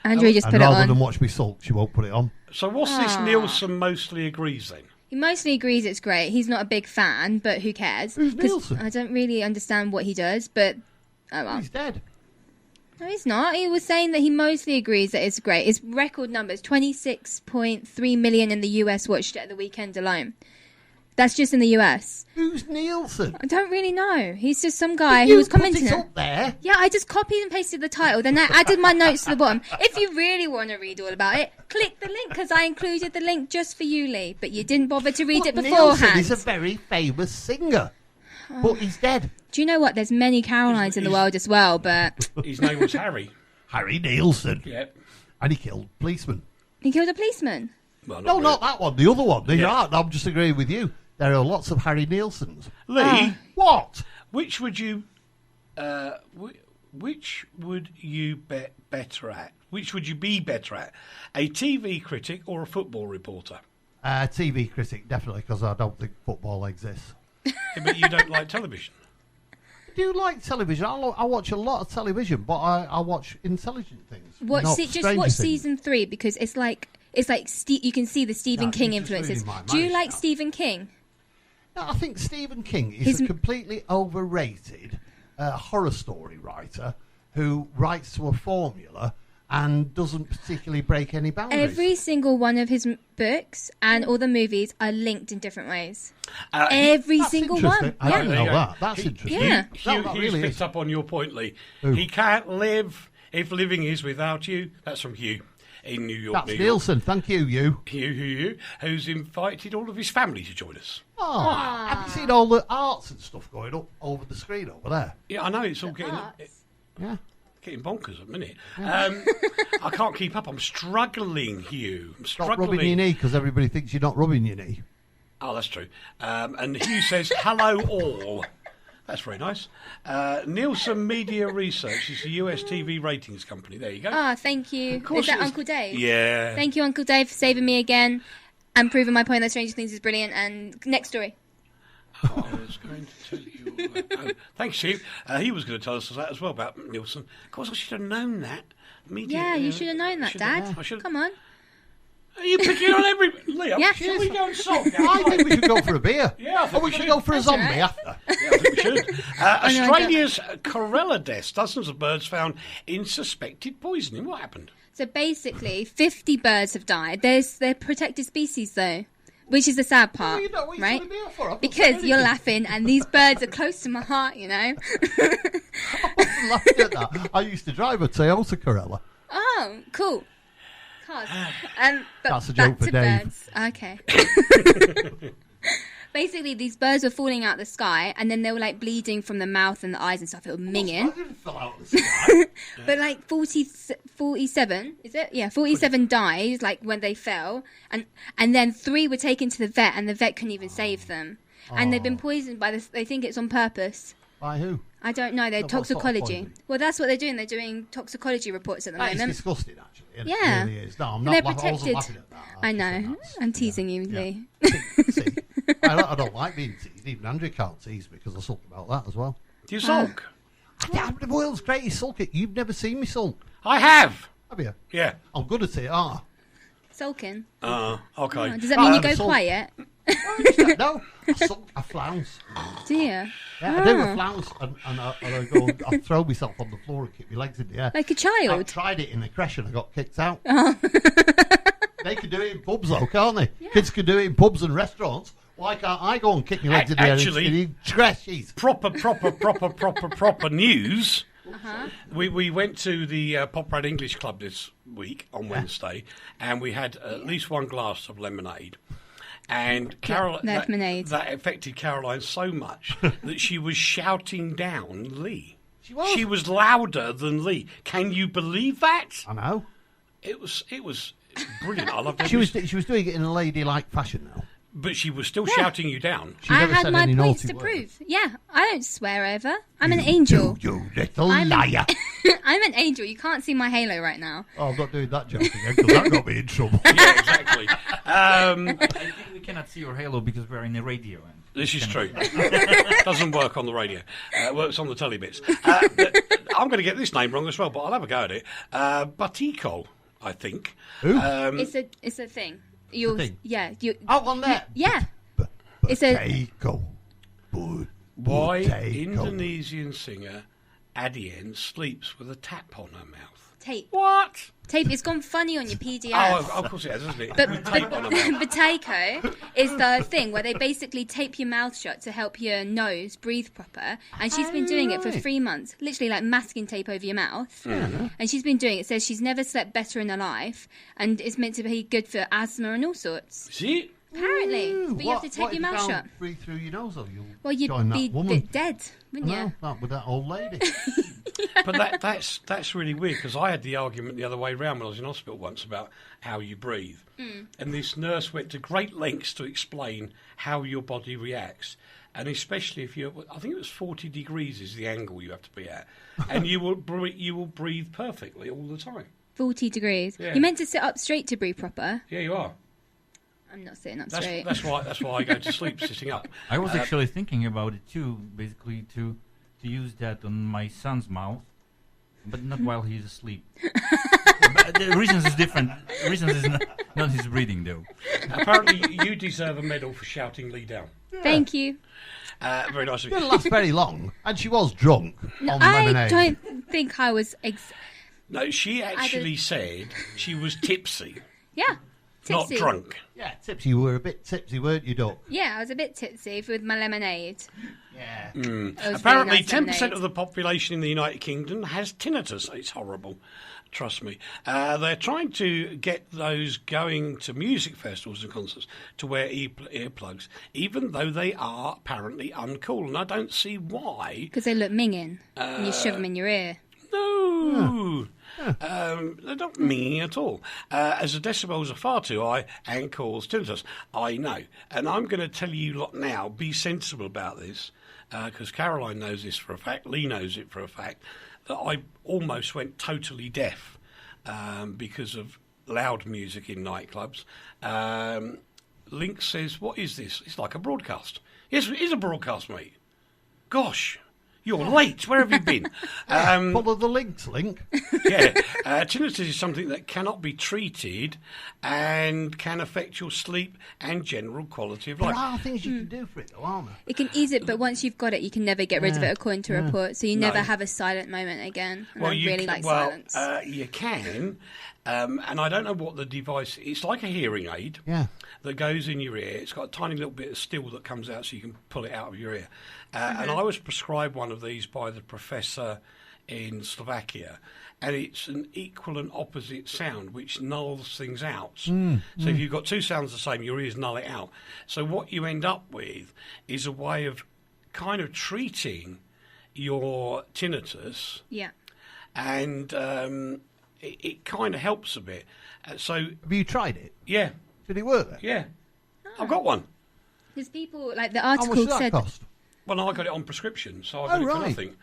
Andrew just And put it rather on. than watch me sulk, she won't put it on. So what's this Nielsen mostly agrees then? He mostly agrees it's great. He's not a big fan, but who cares? Who's 'Cause Nielsen? I don't really understand what he does, but oh well. He's dead. No, he's not. He was saying that he mostly agrees that it's great. It's record numbers, 26.3 million in the US watched it at the weekend alone. That's just in the US. Who's Nielsen? I don't really know. He's just some guy You who was put commenting it it. up there. Yeah, I just copied and pasted the title, then I added my notes to the bottom. If you really want to read all about it, click the link, because I included the link just for you, Lee. But you didn't bother to read it Nielsen beforehand. is a very famous singer, but he's dead. Do you know what? There's many Carolines in the world as well, but His name was Harry. Harry Nielsen. Yep. And he killed policemen. he killed a policeman. Well, No, really. not that one. The other one. Yeah. I'm just agreeing with you. There are lots of Harry Nielsens. Lee, What? which would you bet better at? Which would you be better at? A TV critic or a football reporter? TV critic, definitely, because I don't think football exists. Yeah, but you don't like television. I do like television. I watch a lot of television, but I watch intelligent things. Watch not just stranger watch things. season 3 because it's like you can see the Stephen No, King you're just influences. reading my Do you mind like now. Stephen King? No, I think Stephen King is His- a completely overrated horror story writer who writes to a formula and doesn't particularly break any boundaries. Every single one of his books and all the movies are linked in different ways. Uh, Every That's single interesting. one. I Yeah. didn't There you know go. that. That's interesting. Yeah. Hugh, That Hugh's really picked is. up on your point, Lee. Who? He can't live if living is without you. That's from Hugh in New York. That's New York. Nielsen. Thank you, you. Hugh, who's invited all of his family to join us. Oh, have you seen all the arts and stuff going up over the screen over there? Yeah, I know it's all getting Arts. Yeah. getting bonkers at the minute. I can't keep up. I'm struggling, Hugh. I'm Stop rubbing your struggling. knee because everybody thinks you're not rubbing your knee. Oh, that's true. And Hugh says, hello all. That's very nice. Nielsen Media Research is a US TV ratings company. There you go. Ah, thank you. Of course Is that it is. Uncle Dave? Yeah. Thank you, Uncle Dave, for saving me again and proving my point that Stranger Things is brilliant. And next story. I was going to tell you. Oh, thanks, Hugh. He was going to tell us that as well about Nielsen. Of course, I should have known that. Media, Yeah, you should have known that, should Dad. have- I should. Come on. Are you picking on every? Liam, Yeah. should we go and solve now? I think we should go for a beer. Yeah, I think Or we we should should. go for a That's zombie all right. after. Yeah, I think we should. know, I don't. Australia's Corella deaths. Dozens of birds found in suspected poisoning. What happened? So basically, 50 birds have died. They're protected species, though, which is the sad part, you know what you're right? telling me off for? I've not Because said you're anything. laughing, and these birds are close to my heart, you know. I wasn't laughing at that. I used to drive a Toyota Corolla. Oh, cool. Cars. But That's a back joke for to Dave. birds. Okay. basically these birds were falling out the sky, and then they were like bleeding from the mouth and the eyes and stuff. It was minging. I didn't fill out the sky. But like 47, is it? Yeah, 47 died like when they fell, and then 3 were taken to the vet, and the vet couldn't even save them. And they've been poisoned by this. They think it's on purpose. By who? I don't know. They're What sort of toxicology. poison? Well, that's what they're doing. They're doing toxicology reports at the That is moment. disgusting, actually. It Yeah. really is. No, I'm And not. they're I wasn't protected. laughing at that. I just think know. that's- I'm teasing you, yeah. Lee. See, I don't like being teased. Even Andrew can't tease me because I sulk about that as well. Do you sulk? I'm the world's greatest sulker. You've never seen me sulk, I have. have you? Yeah. I'm good at it. Ah, Sulking. Okay. Oh, does that mean you go sulk. quiet? no, I sulk. I flounce. Do you? Yeah, I do a flounce, and I go. I throw myself on the floor and kick my legs in the air. Like a I child? tried it in the creche and I got kicked out. They can do it in pubs though, can't they? Yeah. Kids can do it in pubs and restaurants. Why can't I go and kick my legs in the air Actually- in creches? Proper news. We went to the Poprad English Club this week on Wednesday, and we had at least one glass of lemonade. And Caroline, lemonade. that affected Caroline so much that she was shouting down Lee. She was. She was louder than Lee. Can you believe that? I know. It was brilliant. I loved it. She was doing it in a ladylike fashion now. But she was still shouting you down. She I never had said my any points naughty to words. prove. Yeah, I don't swear ever. I'm an angel. You little I'm an- liar. I'm an angel. You can't see my halo right now. Oh, I'm not doing that joke again because that got me in trouble. Yeah, exactly. I think we cannot see your halo because we're in the radio. And This is true. Doesn't work on the radio. It works on the telly bits. But I'm going to get this name wrong as well, but I'll have a go at it. Batico, I think. Who? It's a thing. You'll thing? yeah you Out on there. yeah. It's a- Potato. Why Potato. Indonesian singer Adian sleeps with a tap on her mouth? Tape. What? Tape. It's gone funny on your PDF. Oh, of course it has, hasn't it? But With tape on her mouth. potato is the thing where they basically tape your mouth shut to help your nose breathe proper. And she's been doing it for 3 months, literally like masking tape over your mouth. And she's been doing it. Says she's never slept better in her life, and it's meant to be good for asthma and all sorts. See? Apparently, but you have to tape your mouth shut. Breathe through your nose, though. You'll Well, you'd join be that woman. dead, wouldn't No, you? not with that old lady. But that's really weird because I had the argument the other way round when I was in hospital once about how you breathe. And this nurse went to great lengths to explain how your body reacts. And especially if you're, I think it was 40 degrees is the angle you have to be at. And you will breathe perfectly all the time. 40 degrees. Yeah. You're meant to sit up straight to breathe proper. Yeah, you are. I'm not sitting up straight. That's why I go to sleep sitting up. I was actually thinking about it too, basically to use that on my son's mouth, but not while he's asleep. But the reasons is different. The reasons is not his breathing though. Apparently, you deserve a medal for shouting Lee down. Thank you. Very nice of It didn't you. last very long, and she was drunk on I lemonade. don't think I was. No, she actually said she was tipsy, Yeah. not Tipsy. drunk. Yeah, tipsy. You were a bit tipsy, weren't you, Duck? Yeah, I was a bit tipsy with my lemonade. Yeah. It was Apparently, really nice 10% lemonade. of the population in the United Kingdom has tinnitus. It's horrible. Trust me. They're trying to get those going to music festivals and concerts to wear earplugs, even though they are apparently uncool. And I don't see why. Because they look minging and you shove them in your ear. No. They're not meaning at all. As the decibels are far too high and cause tinnitus. I know. And I'm going to tell you lot now, be sensible about this, because Caroline knows this for a fact, Lee knows it for a fact, that I almost went totally deaf because of loud music in nightclubs. Link says, what is this? It's like a broadcast. Yes, it is a broadcast, mate. Gosh. You're late. Where have you been? Follow the links, Link. Yeah, tinnitus is something that cannot be treated and can affect your sleep and general quality of There life. are things you can do for it, though, aren't there? It can ease it, but once you've got it, you can never get rid of it, according to report. So you never No. have a silent moment again. And I you really can, like silence. you can, and I don't know what the device. It's like a hearing aid. Yeah. That goes in your ear. It's got a tiny little bit of steel that comes out so you can pull it out of your ear. And I was prescribed one of these by the professor in Slovakia, and it's an equal and opposite sound which nulls things out. So if you've got two sounds the same, your ears null it out. So what you end up with is a way of kind of treating your tinnitus, Yeah. and it kind of helps a bit. So Have you tried it? yeah, Did it work then? yeah, I've got one. Because people, like the How much article did that said, cost? Well, no, I got it on prescription, so I got it for right. nothing.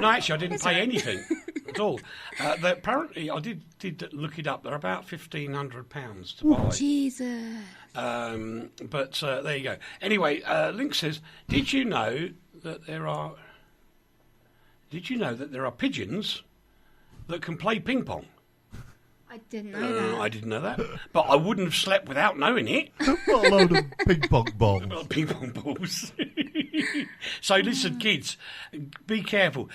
No, actually, I didn't pay anything at all. Apparently, I did look it up. They're about £1,500 to buy. Jesus. But there you go. Anyway, Link says, Did you know that there are pigeons that can play ping pong? I didn't know that. I didn't know that, but I wouldn't have slept without knowing it. What a load of ping pong balls. Well, ping pong balls. So listen, kids, be careful.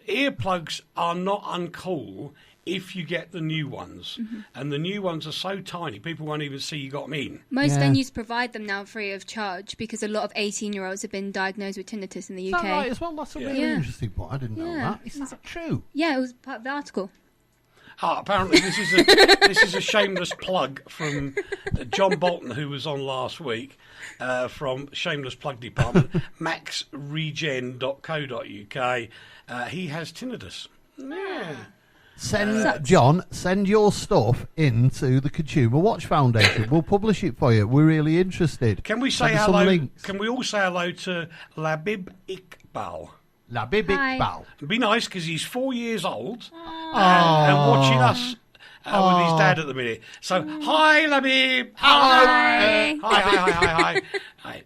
Earplugs are not uncool if you get the new ones, and the new ones are so tiny people won't even see you got them in. Most Yeah. venues provide them now free of charge because a lot of 18-year-olds have been diagnosed with tinnitus in the Is UK. that right as well? That's a really Yeah. interesting point. I didn't know Yeah. that. Is that true? Yeah, it was part of the article. Apparently this is a shameless plug from John Bolton, who was on last week, from Shameless Plug Department, maxregen.co.uk. He has tinnitus. Yeah. Send your stuff into the Consumer Watch Foundation. We'll publish it for you. We're really interested. Can we say Send us some hello? links. Can we all say hello to Labib Iqbal? La Big Hi. Bow. It'd be nice because he's 4 years old and watching us with his dad at the minute. So, hi, Labib. Hi. Hi.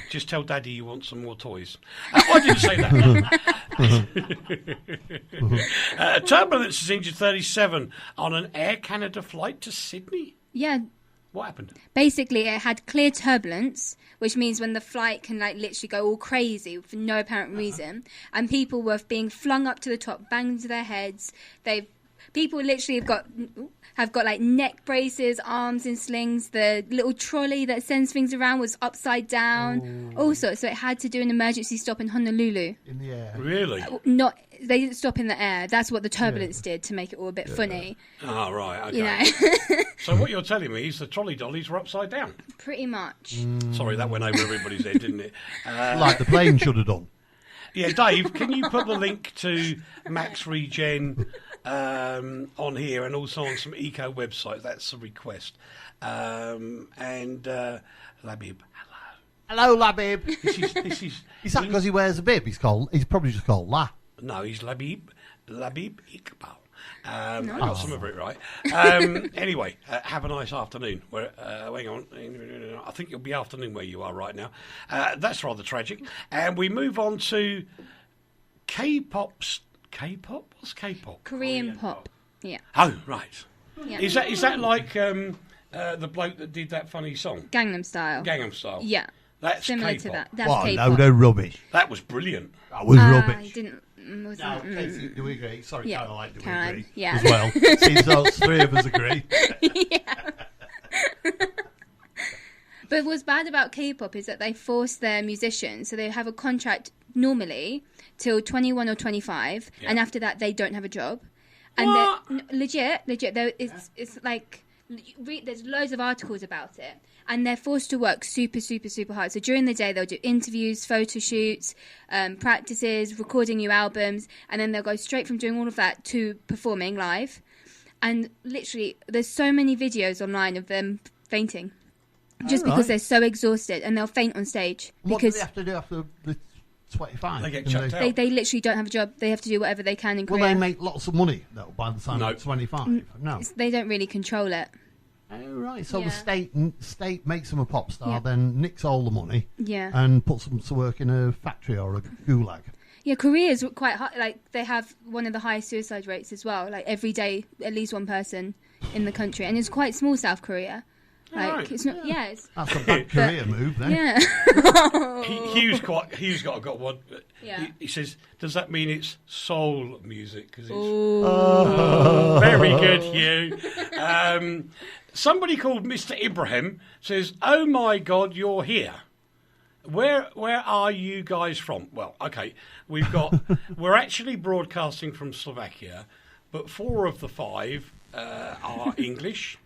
Just tell Daddy you want some more toys. I didn't say that. Turbulence has injured 37 on an Air Canada flight to Sydney. Yeah, What happened? basically it had clear turbulence, which means when the flight can like literally go all crazy for no apparent reason, and people were being flung up to the top, banged into their heads. People literally have got like neck braces, arms in slings. The little trolley that sends things around was upside down. Also, so it had to do an emergency stop in Honolulu. In the air. Really? They didn't stop in the air. That's what the turbulence did to make it all a bit funny. Oh, right. Okay. You know, So what you're telling me is the trolley dollies were upside down. pretty much. Sorry, that went over everybody's head, didn't it? Like the plane should have done. Yeah, Dave, can you put the link to Max Regen on here and also on some eco websites? That's a request. And Labib, Hello, La Bib. this is. Is that because he wears a bib? He's probably just called La. No, he's Labib Iqbal. I got some of it right. Anyway, have a nice afternoon. Hang on. I think it'll be afternoon where you are right now. That's rather tragic. And we move on to K-pop? What's K-pop? Korean pop. Yeah. Oh, right. Yeah. Is that like the bloke that did that funny song? Gangnam Style. Gangnam Style. Yeah. That's Similar K-pop. to that. That's What a K-pop. load of rubbish. That was brilliant. That was I rubbish. didn't. Wasn't, No, Casey, do we agree? Sorry, Yeah, Caroline, do we Caroline, agree? yeah. As well. Seems those three of us agree. But what's bad about K-pop is that they force their musicians, so they have a contract normally till 21 or 25, Yeah. and after that they don't have a job. And legit, it's like there's loads of articles about it, and they're forced to work super, super, super hard. So during the day they'll do interviews, photo shoots, practices, recording new albums, and then they'll go straight from doing all of that to performing live. And literally, there's so many videos online of them fainting. Just because they're so exhausted, and they'll faint on stage. What do Because they have to do after the 25? They get Can chucked out. they literally don't have a job. They have to do whatever they can in Will Korea. they make lots of money, though, by the time No. they're 25? No. They don't really control it. Oh, right. So Yeah. the state makes them a pop star, Yeah. then nicks all the money Yeah. and puts them to work in a factory or a gulag. Yeah, Korea is quite high. Like, they have one of the highest suicide rates as well. Like, every day, at least one person in the country. And it's quite small, South Korea. Like, Right. it's not, yeah, it's, That's a bad career move, then. yeah. Hugh's got one. Yeah. He says, does that mean it's soul music? 'Cause it's Ooh. very good, Hugh. Somebody called Mr. Ibrahim says, "Oh my God, you're here." Where are you guys from? Well, okay, we're actually broadcasting from Slovakia, but 4 of the 5 are English.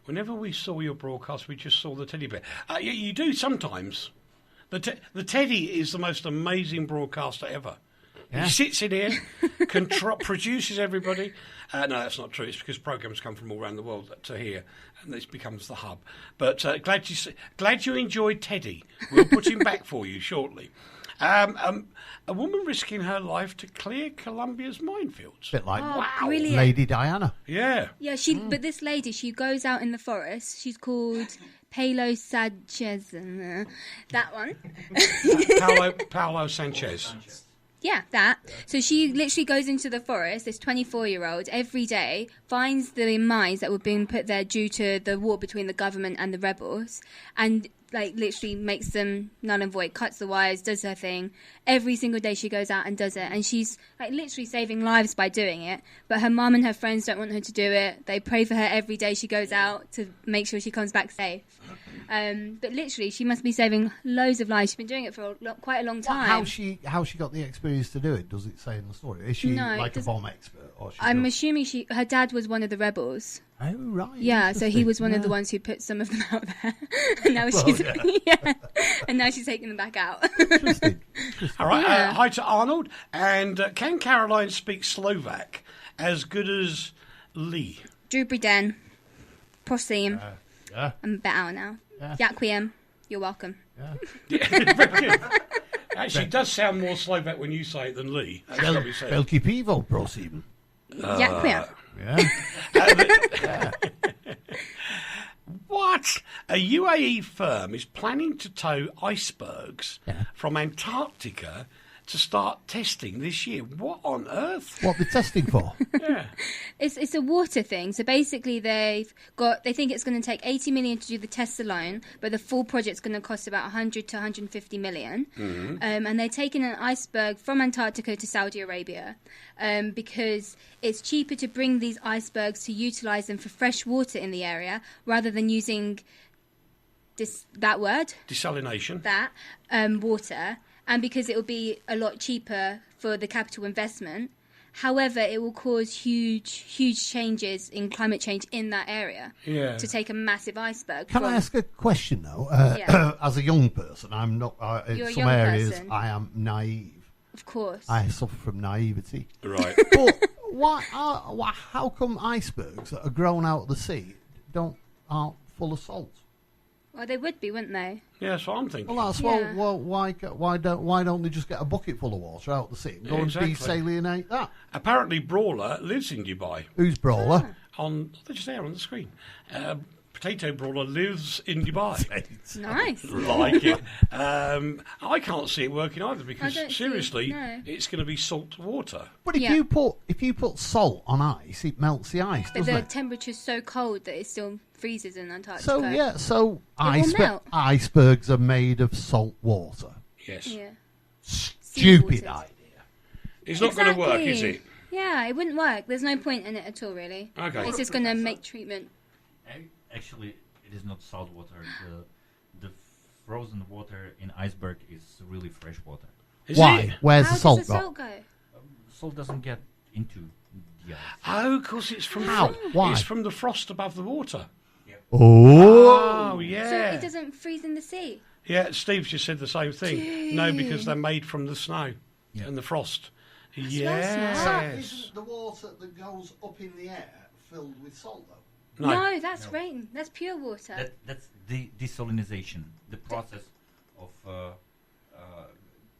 Whenever we saw your broadcast, we just saw the teddy bear. You do sometimes. The teddy is the most amazing broadcaster ever. Yeah. He sits in here, produces everybody. No, that's not true. It's because programs come from all around the world to here, and this becomes the hub. But glad you enjoyed Teddy. We'll put him back for you shortly. A woman risking her life to clear Colombia's minefields. Bit like Brilliant. Lady Diana. Yeah. Yeah, but this lady, she goes out in the forest. She's called Paolo Sanchez. That one. Paolo Sanchez. Yeah, that. So she literally goes into the forest, this 24-year-old, every day, finds the mines that were being put there due to the war between the government and the rebels, and literally makes them null and void, cuts the wires, does her thing. Every single day she goes out and does it, and she's literally saving lives by doing it. But her mum and her friends don't want her to do it. They pray for her every day she goes out to make sure she comes back safe. But literally, she must be saving loads of lives. She's been doing it for quite a long time. How she got the experience to do it? Does it say in the story? Is she a bomb expert? Or I'm assuming her dad was one of the rebels. Oh, right. Yeah, so he was one of the ones who put some of them out there. And now and now she's taking them back out. Interesting. All right. Hi to Arnold. And can Caroline speak Slovak as good as Lee? Dobry den. Prosím. Yeah. I'm better now. Yeah. Ďakujem. You're welcome. Yeah. Actually, it does sound more Slovak when you say it than Lee. Velký pivo, prosím. Ďakujem. Yeah. What? A UAE firm is planning to tow icebergs from Antarctica to start testing this year. What on earth? What they're testing for? Yeah. It's a water thing. So basically they think it's going to take 80 million to do the tests alone, but the full project's going to cost about 100 to 150 million. Mm-hmm. And they're taking an iceberg from Antarctica to Saudi Arabia because it's cheaper to bring these icebergs to utilize them for fresh water in the area rather than using Desalination. Water. And because it will be a lot cheaper for the capital investment. However, it will cause huge changes in climate change in that area. Yeah. To take a massive iceberg. Can I ask a question, though? As a young person, I'm not... You're in a some young areas, person. I am naive. Of course. I suffer from naivety. Right. But how come icebergs that are grown out of the sea aren't full of salt? Well, they would be, wouldn't they? Yeah, that's what I'm thinking. Yeah. Why don't they just get a bucket full of water out of the sea and go and desalinate that? Apparently, Brawler lives in Dubai. Who's Brawler? They're just there on the screen. Potato Brawler lives in Dubai. Nice. Like it. I can't see it working either because seriously, no. it's going to be salt water. But if you put salt on ice, it melts the ice, But doesn't the it? temperature's so cold that it still freezes in Antarctica. So will melt. icebergs are made of salt water. Yes. Yeah. Stupid Seawater. idea. It's not going to work, is Exactly. it? Yeah, it wouldn't work. There's no point in it at all, really. Okay. It's just going to make treatment. Actually, it is not salt water. The frozen water in iceberg is really fresh water. Is Why? it? Where's How the salt does the got? salt go? Salt doesn't get into the ice. Oh, of course, it's from How? Why? It's from the frost above the water. Oh, Oh, yeah. So it doesn't freeze in the sea? Yeah, Steve's just said the same thing. No, because they're made from the snow and the frost. Yes. Isn't the water that goes up in the air filled with salt, though? No, that's rain. That's pure water. That's the desalinization, the process of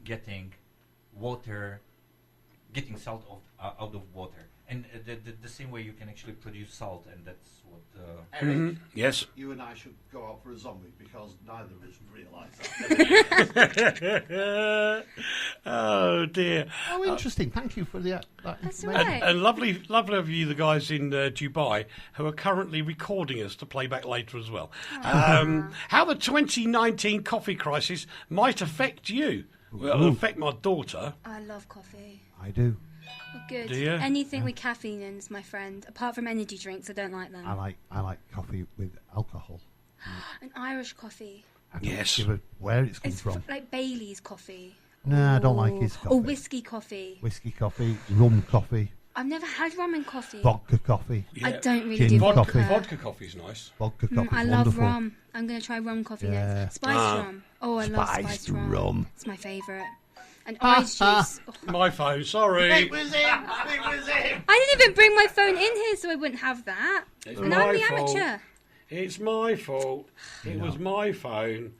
getting salt out of water. And the same way you can actually produce salt, and that's what... Eric, Yes. you and I should go out for a zombie because neither of us realise that. Oh, dear. Oh, interesting. Thank you for that That's information. all right. And lovely of you, the guys in Dubai, who are currently recording us to play back later as well. How the 2019 coffee crisis might affect you. Well, it'll affect my daughter. I love coffee. I do. Oh, good. Do you? Anything with caffeine in is my friend. Apart from energy drinks, I don't like them. I like coffee with alcohol. An Irish coffee. I don't Yes. give a where it's come It's from. like Bailey's coffee. No, I don't like his coffee. Or whiskey coffee. Whiskey coffee, rum coffee, I've never had rum and coffee. vodka coffee, Yeah. I don't really Gin do Vodka, vodka. vodka coffee's nice. vodka coffee. I wonderful. love rum. I'm going to try rum coffee Yeah. next. Spiced rum. Oh, I love Spiced spiced rum. rum. It's my favourite. And orange juice. Oh. My phone, sorry. It was him. It was him. I didn't even bring my phone in here so I wouldn't have that. It's And I'm my the fault. amateur. It's my fault. It was my phone.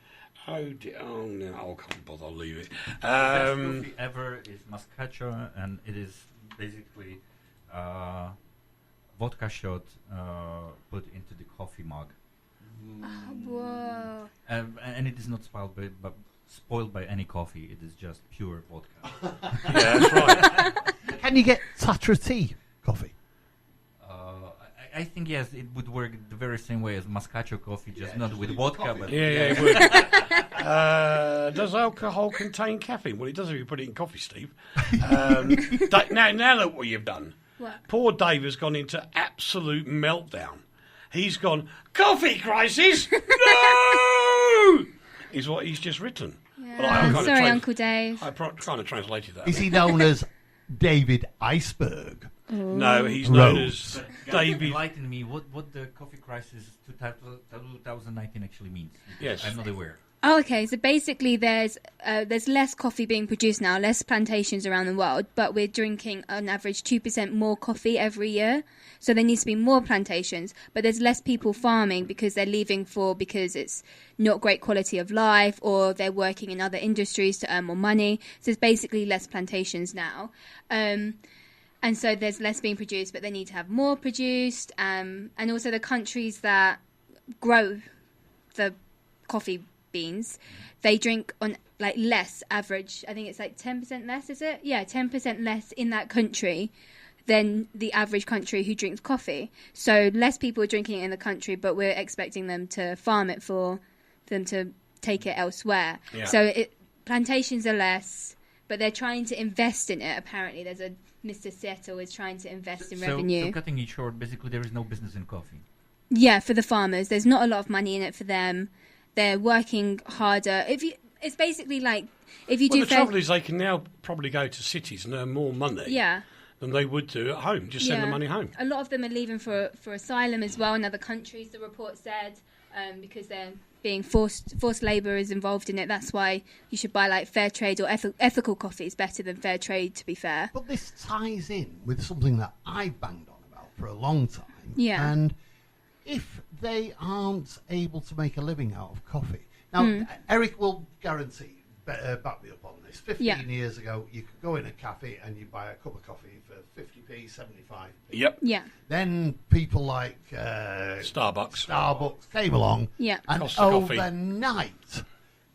Oh, dear. Oh, no. I can't bother. I'll leave it. Best coffee ever is Mascacho, and it is basically vodka shot put into the coffee mug. Whoa. And it is not spoiled by any coffee. It is just pure vodka. Yeah, that's right. Can you get Tatra tea coffee? I think yes, it would work the very same way as Mascacho coffee, just not with vodka, but Yeah, it would. Does alcohol contain caffeine? Well, it does if you put it in coffee, Steve. Now look what you've done. What? Poor Dave has gone into absolute meltdown. He's gone, coffee crisis? No! Is what he's just written. Well, I kind of Sorry, Uncle Dave. I kind of translated that. Is he known as David Iceberg? No, he's known Rose. as Can you David. enlighten me what the coffee crisis 2019 actually means? Yes. I'm not aware. Oh, okay. So basically, there's less coffee being produced now, less plantations around the world, but we're drinking on average 2% more coffee every year. So there needs to be more plantations, but there's less people farming because they're leaving because it's not great quality of life, or they're working in other industries to earn more money. So there's basically less plantations now. And so there's less being produced, but they need to have more produced. And also the countries that grow the coffee beans, they drink on like less average. I think it's like 10% less, is it? Yeah, 10% less in that country than the average country who drinks coffee. So less people are drinking it in the country, but we're expecting them to farm it for them to take it elsewhere. Yeah. So plantations are less, but they're trying to invest in it. Apparently, there's a Mr. Seattle is trying to invest in revenue. So cutting it short, basically there is no business in coffee. Yeah, for the farmers, there's not a lot of money in it for them. They're working harder. It's basically like if you Well, do. the trouble is they can now probably go to cities and earn more money Yeah. than they would do at home. Just send the money home. A lot of them are leaving for asylum as well in other countries, the report said, because they're being forced labour is involved in it. That's why you should buy like fair trade or ethical coffee is better than fair trade, to be fair. But this ties in with something that I've banged on about for a long time. Yeah. And if they aren't able to make a living out of coffee. Now, Eric will guarantee, back me up on this. 15 years ago, you could go in a cafe and you buy a cup of coffee for 50p, 75p. Yep. Yeah. Then people like Starbucks. came along Yeah. and Costa coffee. overnight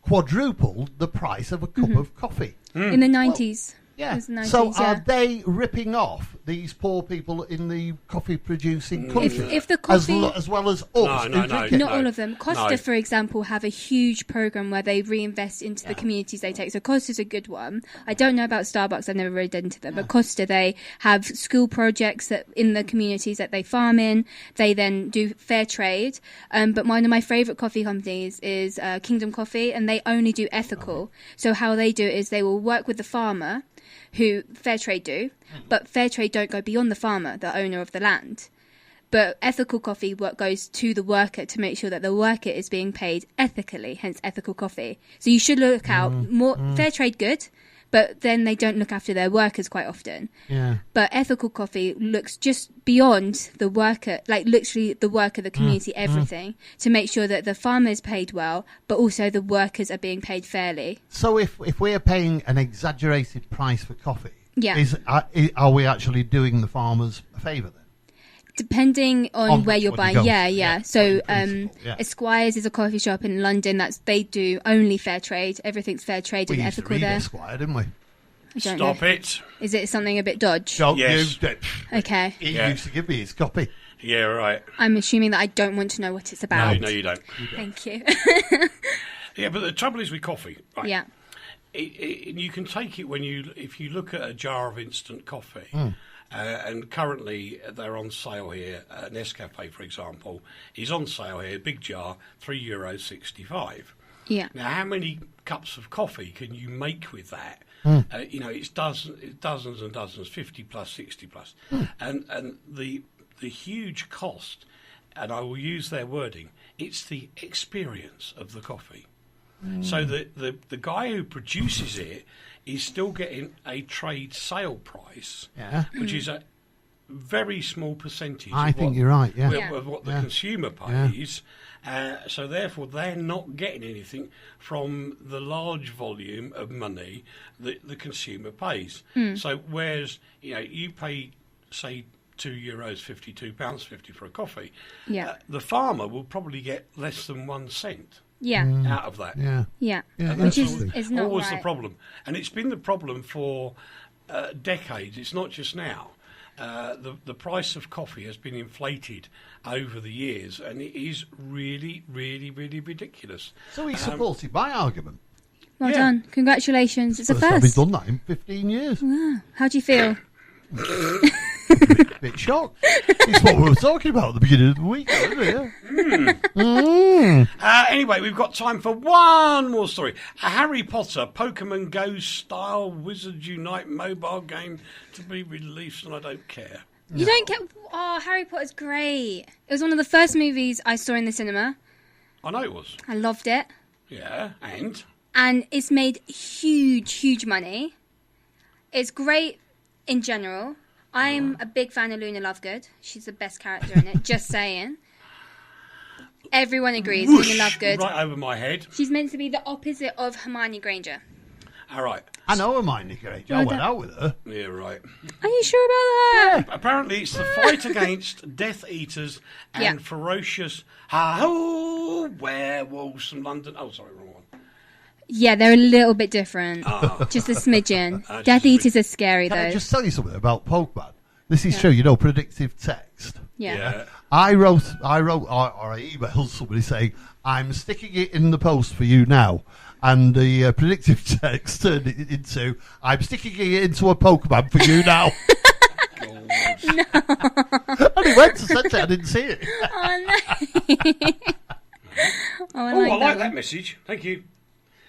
quadrupled the price of a cup of coffee. In the 90s. Yeah. It was the 90s, So yeah. are they ripping off these poor people in the coffee-producing countries? If the coffee... as well as us who No, drink no. it? Not all of them. Costa, No. for example, have a huge program where they reinvest into the communities they take. So Costa's a good one. I don't know about Starbucks. I've never really done into them. But Costa, they have school projects that in the communities that they farm in. They then do fair trade. But one of my favourite coffee companies is Kingdom Coffee, and they only do ethical. So how they do it is they will work with the farmer, who fair trade do, but fair trade don't go beyond the farmer, the owner of the land. But ethical coffee goes to the worker to make sure that the worker is being paid ethically, hence ethical coffee. So you should look out more fair trade good, but then they don't look after their workers quite often. Yeah. But ethical coffee looks just beyond the worker, like literally the worker, the community, everything, to make sure that the farmer is paid well, but also the workers are being paid fairly. So if we're paying an exaggerated price for coffee, Yeah. are we actually doing the farmers a favour then? Depending on where which you're one buying, you go. yeah. Yeah, So, in principle, yeah. Esquire's is a coffee shop in London. They do only fair trade. Everything's fair trade We and used to ethical read there. Esquire, didn't we? I don't Stop know. it. Is it something a bit dodge? Don't Yes. you? Okay. He Yeah. used to give me his copy. Yeah, right. I'm assuming that I don't want to know what it's No, about. no, you don't. Thank you. Yeah, but the trouble is with coffee, right? Yeah. You can take it if you look at a jar of instant coffee, And currently they're on sale here. Nescafe, for example, is on sale here. Big jar, €3.65. Yeah. Now, how many cups of coffee can you make with that? It's dozens and dozens, 50 plus, 60 plus. And the huge cost, and I will use their wording, it's the experience of the coffee. So the guy who produces it is still getting a trade sale price, which is a very small percentage. I think you're right, of what the consumer pays. So therefore, they're not getting anything from the large volume of money that the consumer pays. So whereas you pay, say, €2.50, £2.50 for a coffee, the farmer will probably get less than 1 cent. Out of that. Which is not always right. the problem, and it's been the problem for decades. It's not just now. The price of coffee has been inflated over the years, and it is really, really, really ridiculous. So he's supported my argument. Well done. Congratulations. It's a First time first. he's done that in 15 years. How do you feel? Bit shocked. It's what we were talking about at the beginning of the week, isn't it? Anyway, we've got time for one more story. A Harry Potter Pokemon Go style Wizards Unite mobile game to be released, and I don't care. You don't get... Oh, Harry Potter's great. It was one of the first movies I saw in the cinema. I know it was. I loved it. Yeah, and? And it's made huge money. It's great in general. I'm a big fan of Luna Lovegood. She's the best character in it. Just saying. Everyone agrees. Whoosh, Luna Lovegood. right over my head. She's meant to be the opposite of Hermione Granger. All right. I know Hermione Granger. I went out with her. Yeah, right. Are you sure about that? Apparently, it's the fight against Death Eaters and ferocious werewolves from London. Oh, sorry, wrong one. Yeah, they're a little bit different. Just a smidgen. Death Eaters are scary, Can I though. just tell you something about Poprad? This is true, predictive text. Yeah. I wrote, or I emailed somebody saying, I'm sticking it in the post for you now. And the predictive text turned it into, I'm sticking it into a Pokemon for you now. And he went to send it, I didn't see it. Oh, no. I like that message. Thank you.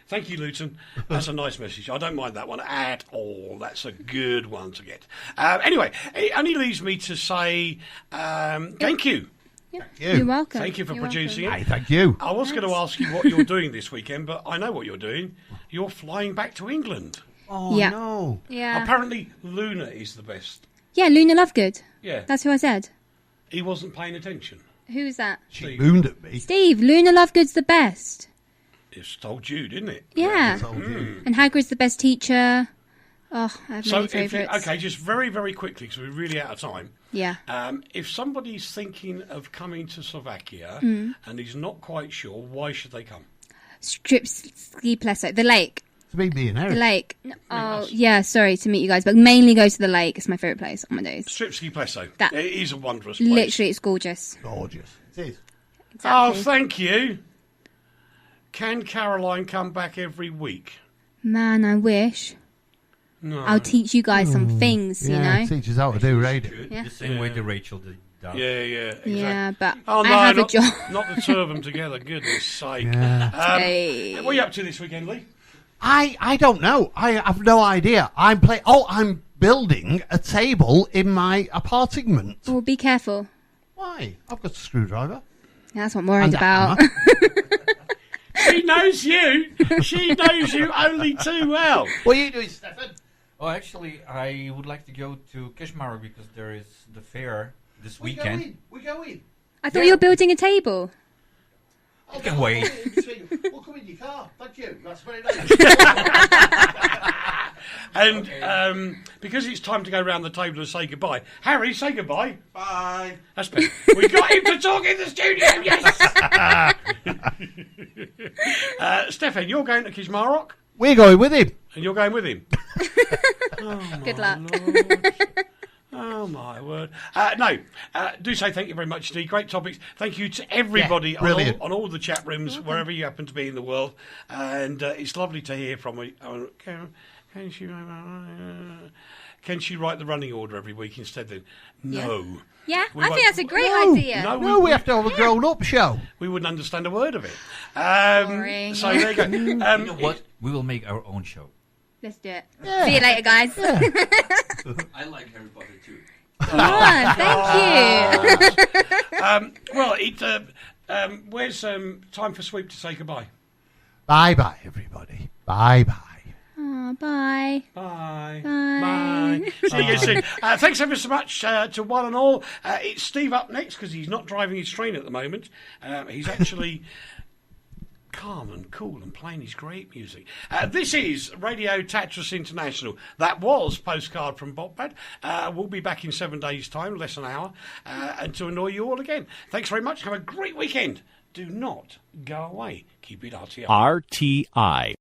Thank you, Luton. That's a nice message. I don't mind that one at all. That's a good one to get. Anyway, it only leaves me to say thank you. Yeah. Thank you. You're welcome. Thank you for producing Hey, it. thank you. I was going to ask you what you're doing this weekend, but I know what you're doing. You're flying back to England. Oh, Yeah. no. Yeah. Apparently, Luna is the best. Yeah, Luna Lovegood. Yeah. That's who I said. He wasn't paying attention. Who's that? She mooned at me. Steve, Luna Lovegood's the best. It's told you, didn't it? Yeah. I told you. And Hagrid's the best teacher. Oh, I have many favourites. Okay, just very, very quickly, because we're really out of time. Yeah. If somebody's thinking of coming to Slovakia and he's not quite sure, why should they come? Stripski Pleso. The lake. To meet me and The Eric. lake. Oh, yeah, sorry to meet you guys, but mainly go to the lake. It's my favourite place on my days. Stripski Pleso. That- It is a wondrous place. Literally, it's gorgeous. Gorgeous. It is. Oh, Exactly. thank you. Can Caroline come back every week? Man, I wish. No. I'll teach you guys some things, you know? Teaches how to do radio. Yeah. The same way that Rachel did. Yeah, exactly. Yeah, but Oh, no, I have not, a job. not the two of them together, goodness sake. Yeah. Hey. What are you up to this weekend, Lee? I don't know. I have no idea. I'm building a table in my apartment. Well, be careful. Why? I've got a screwdriver. Yeah, that's what I'm worried And a about. hammer. She knows you. She knows you only too well. What are you doing, Stefan? Oh, actually, I would like to go to Keshmaro because there is the fair this We weekend. go in. I thought you were building a table. I'll can wait. We'll come in your car. Thank you. That's very nice. And because it's time to go round the table and say goodbye, Harry, say goodbye. Bye. That's better. We got him to talk in the studio, yes! Stefan, you're going to Kishmarok, We're going with him. and you're going with him. Good luck. Lord. Oh, my word. Do say thank you very much, Steve. Great topics. Thank you to everybody Yeah, brilliant. on all the chat rooms, wherever you happen to be in the world. And it's lovely to hear from you. Can she write the running order every week instead then? No. Yeah, We I won't- think that's a great No, idea. No, we have to have a grown-up show. We wouldn't understand a word of it. Boring. So there you go. You know what? We will make our own show. Let's do it. Yeah. See you later, guys. I like Harry Potter too. Thank you. Well, where's time for Sweep to say goodbye? Bye-bye, everybody. Bye-bye. Oh, bye. Bye. Bye. See you soon. Thanks ever so much to one and all. It's Steve up next because he's not driving his train at the moment. He's actually calm and cool and playing his great music. This is Radio Tatras International. That was Postcard from Poprad. We'll be back in 7 days' time, less than an hour, and to annoy you all again. Thanks very much. Have a great weekend. Do not go away. Keep it RTI. RTI.